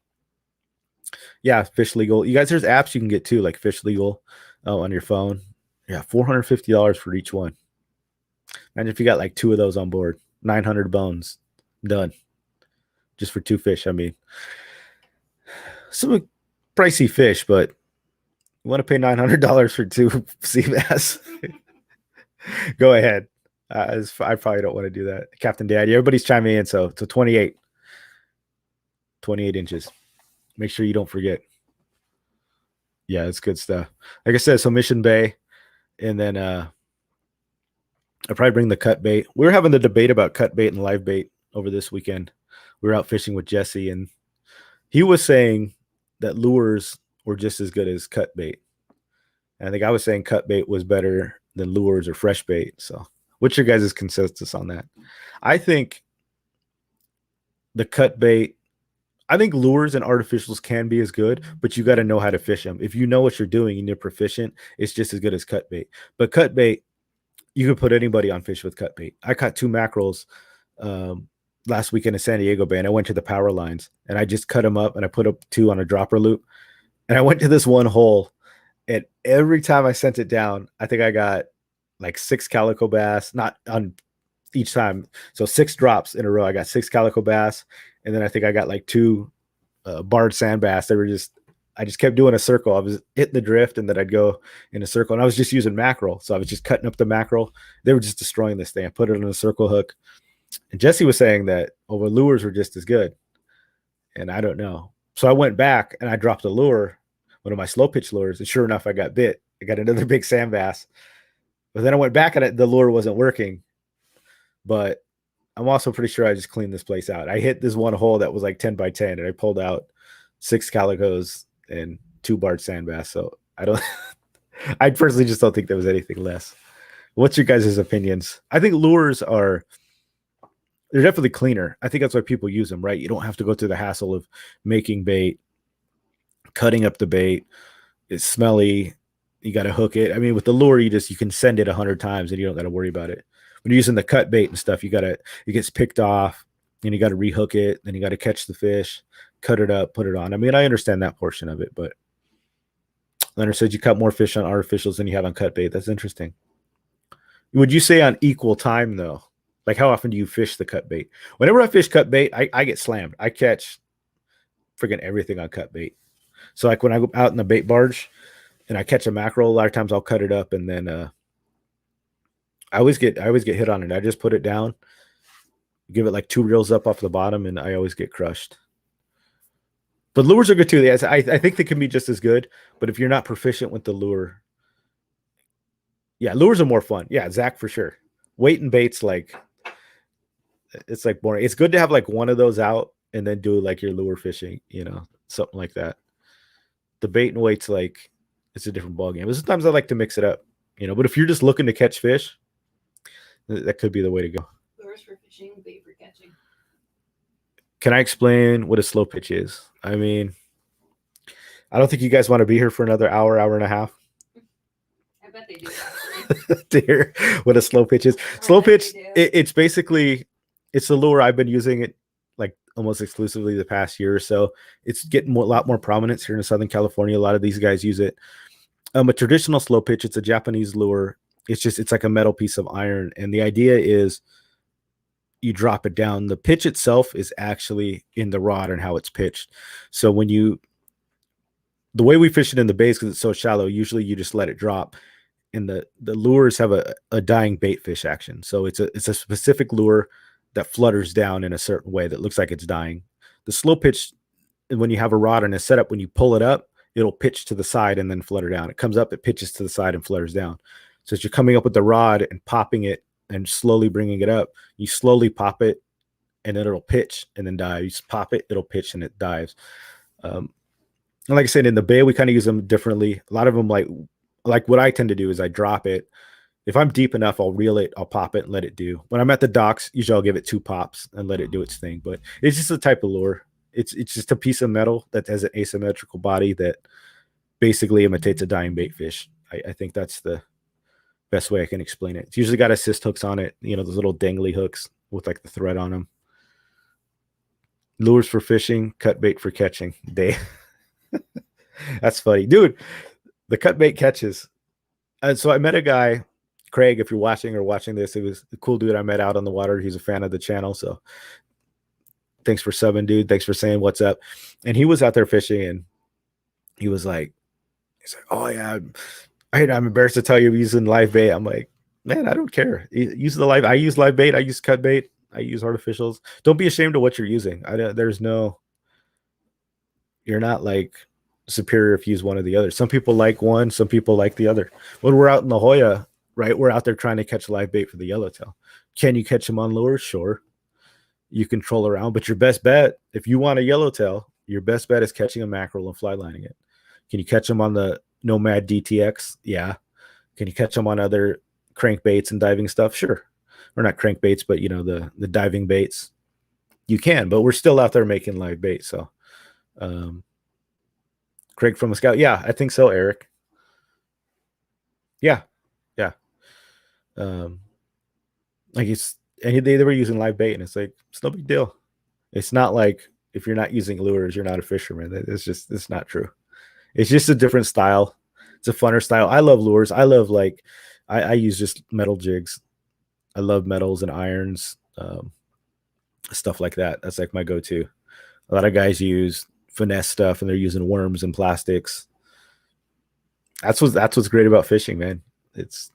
Yeah, Fish Legal. You guys, there's apps you can get too, like Fish Legal on your phone. Yeah, $450 for each one. And if you got like 2 of those on board, 900 bones, done. Just for 2 fish. I mean, some pricey fish, but you want to pay $900 for 2 sea bass? Go ahead. I probably don't want to do that. Captain Daddy, everybody's chiming in. So 28 inches. Make sure you don't forget. Yeah, it's good stuff. Like I said, so Mission Bay, and then I'll probably bring the cut bait. We were having the debate about cut bait and live bait over this weekend. We were out fishing with Jesse, and he was saying that lures were just as good as cut bait. And I think I was saying cut bait was better than lures or fresh bait. So what's your guys' consensus on that? I think the cut bait, I think lures and artificials can be as good, but you got to know how to fish them. If you know what you're doing and you're proficient, it's just as good as cut bait. But cut bait, you could put anybody on fish with cut bait. I caught 2 mackerels last weekend in San Diego Bay, and I went to the power lines, and I just cut them up, and I put up 2 on a dropper loop. And I went to this one hole, and every time I sent it down, I think I got like 6 calico bass, not on each time. So 6 drops in a row. I got 6 calico bass, and then I think I got like 2 barred sand bass. I just kept doing a circle. I was hitting the drift, and then I'd go in a circle, and I was just using mackerel. So I was just cutting up the mackerel. They were just destroying this thing. I put it on a circle hook, and Jesse was saying that lures were just as good, and I don't know. So I went back and I dropped a lure, one of my slow pitch lures, and sure enough, I got bit. I got another big sand bass. But then I went back at it. The lure wasn't working. But I'm also pretty sure I just cleaned this place out. I hit this one hole that was like 10 by 10, and I pulled out 6 calicos and 2 barred sand bass. So I don't, I personally just don't think there was anything less. What's your guys' opinions? I think lures are, they're definitely cleaner. I think that's why people use them, right? You don't have to go through the hassle of making bait, cutting up the bait. It's smelly. You got to hook it. I mean, with the lure, you can send it 100 times and you don't got to worry about it. When you're using the cut bait and stuff, it gets picked off and you got to rehook it. Then you got to catch the fish, cut it up, put it on. I mean, I understand that portion of it, but Leonard said you cut more fish on artificials than you have on cut bait. That's interesting. Would you say on equal time though? Like how often do you fish the cut bait? Whenever I fish cut bait, I get slammed. I catch freaking everything on cut bait. So like when I go out in the bait barge and I catch a mackerel, a lot of times I'll cut it up and then I always get hit on it. I just put it down, give it like 2 reels up off the bottom, and I always get crushed. But lures are good too. I think they can be just as good. But if you're not proficient with the lure, yeah, lures are more fun. Yeah, Zach for sure. Weight and bait's like, it's like boring. It's good to have like one of those out and then do like your lure fishing, something like that. The bait and weight's like, it's a different ballgame. But sometimes I like to mix it up, But if you're just looking to catch fish, that could be the way to go. Lures for fishing, bait for catching. Can I explain what a slow pitch is? I mean, I don't think you guys want to be here for another hour and a half. I bet they do. To hear what a slow pitch is. Slow pitch, it's basically, it's a lure. I've been using it like almost exclusively the past year or so. It's getting a lot more prominence here in Southern California. A lot of these guys use it. A traditional slow pitch, it's a Japanese lure. It's like a metal piece of iron. And the idea is you drop it down. The pitch itself is actually in the rod and how it's pitched. So the way we fish it in the bays, because it's so shallow, usually you just let it drop. And the lures have a dying bait fish action. So it's a specific lure that flutters down in a certain way that looks like it's dying. The slow pitch, when you have a rod and a setup, when you pull it up, it'll pitch to the side and then flutter down. It comes up, it pitches to the side and flutters down. So as you're coming up with the rod and popping it and slowly bringing it up, you slowly pop it and then it'll pitch and then dive. You just pop it, it'll pitch and it dives. And like I said, in the bay, we kind of use them differently. A lot of them, like what I tend to do is I drop it. If I'm deep enough, I'll reel it, I'll pop it and let it do. When I'm at the docks, usually I'll give it 2 pops and let it do its thing. But it's just a type of lure. It's just a piece of metal that has an asymmetrical body that basically imitates a dying bait fish. I think that's the best way I can explain it. It's usually got assist hooks on it, those little dangly hooks with like the thread on them. Lures for fishing, cut bait for catching. That's funny. Dude, the cut bait catches. And so I met a guy, Craig, if you're watching this, it was a cool dude I met out on the water. He's a fan of the channel. So thanks for subbing, dude. Thanks for saying what's up. And he was out there fishing and he's like, oh yeah, I'm embarrassed to tell you using live bait. I'm like, man, I don't care. Use the live. I use live bait. I use cut bait. I use artificials. Don't be ashamed of what you're using. You're not like superior if you use one or the other. Some people like one, some people like the other. When we're out in La Jolla, right, we're out there trying to catch live bait for the yellowtail. Can you catch them on lures? Sure. You can troll around, but your best bet, if you want a yellowtail, your best bet is catching a mackerel and fly lining it. Can you catch them on the Nomad DTX? Yeah. Can you catch them on other crankbaits and diving stuff? Sure. Or not crankbaits, but the diving baits. You can, but we're still out there making live bait. So Craig from a Scout. Yeah, I think so, Eric. Yeah. Like they were using live bait, and it's like, it's no big deal. It's not like if you're not using lures, you're not a fisherman. It's not true. It's just a different style. It's a funner style. I love lures. I love I use just metal jigs. I love metals and irons, stuff like that. That's like my go-to. A lot of guys use finesse stuff and they're using worms and plastics. That's what's great about fishing, man. It's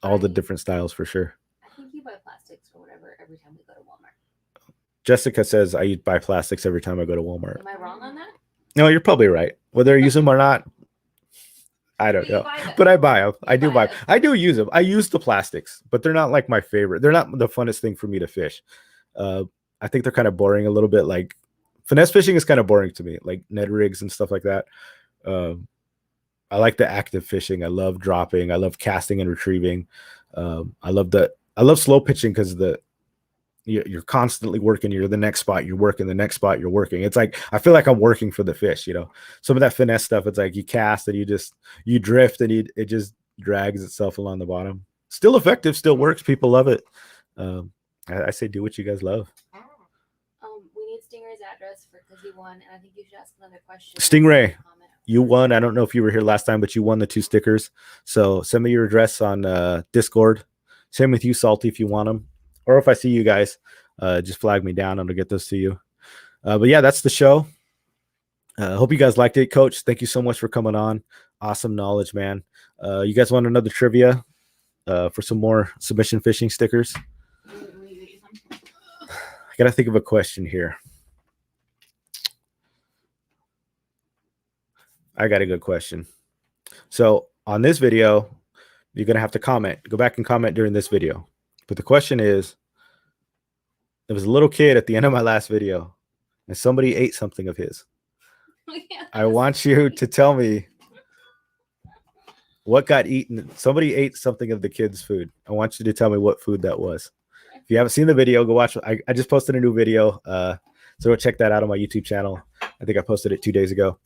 all the different styles for sure. I think you buy plastics or whatever every time we go to Walmart. Jessica says I buy plastics every time I go to Walmart. Am I wrong on that? No, you're probably right. Whether I use them or not, I don't You know, buy them. but I buy them. You I do buy buy. them. I do use them. I use the plastics, but they're not like my favorite. They're not the funnest thing for me to fish. I think they're kind of boring a little bit. Like finesse fishing is kind of boring to me, like Ned rigs and stuff like that. I like the active fishing. I love dropping. I love casting and retrieving. I love slow pitching because you're constantly working. You're the next spot. You're working the next spot. You're working. It's like I feel like I'm working for the fish. You know, some of that finesse stuff. It's like you cast and you drift and it just drags itself along the bottom. Still effective. Still works. People love it. I say do what you guys love. We need Stingray's address because he won, and I think you should ask another question. Stingray, you won. I don't know if you were here last time, but you won the 2 stickers. So send me your address on Discord. Same with you, Salty, if you want them. Or if I see you guys, just flag me down and I'll get those to you. But yeah, that's the show. Hope you guys liked it. Coach, thank you so much for coming on. Awesome knowledge, man. You guys want another trivia for some more submission fishing stickers? I got to think of a question here. I got a good question. So on this video, you're going to have to comment. Go back and comment during this video. But the question is, there was a little kid at the end of my last video, and somebody ate something of his. Yeah, I want you to tell me what got eaten. Somebody ate something of the kid's food. I want you to tell me what food that was. If you haven't seen the video, go watch. I just posted a new video. So go check that out on my YouTube channel. I think I posted it 2 days ago.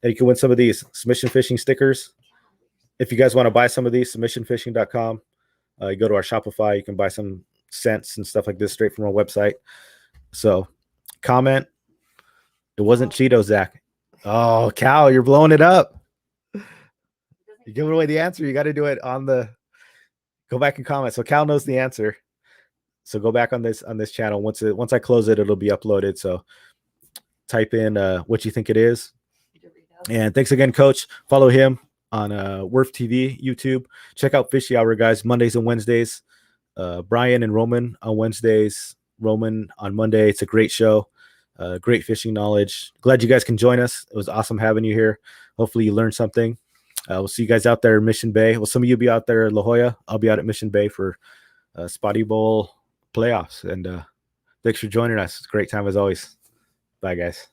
And you can win some of these submission fishing stickers. If you guys want to buy some of these, submissionfishing.com. You go to our Shopify. You can buy some scents and stuff like this straight from our website. So comment. It wasn't Cheetos, Zach. Oh, Cal, you're blowing it up. You're giving away the answer. You got to do it on the. Go back and comment. So Cal knows the answer. So go back on this channel. Once I close it, it'll be uploaded. So type in what you think it is. And thanks again, Coach. Follow him on Werf TV, YouTube. Check out Fishy Hour, guys, Mondays and Wednesdays. Brian and Roman on Wednesdays. Roman on Monday. It's a great show. Great fishing knowledge. Glad you guys can join us. It was awesome having you here. Hopefully you learned something. We'll see you guys out there in Mission Bay. Well, some of you be out there in La Jolla. I'll be out at Mission Bay for Spotty Bowl playoffs. And thanks for joining us. It's a great time as always. Bye, guys.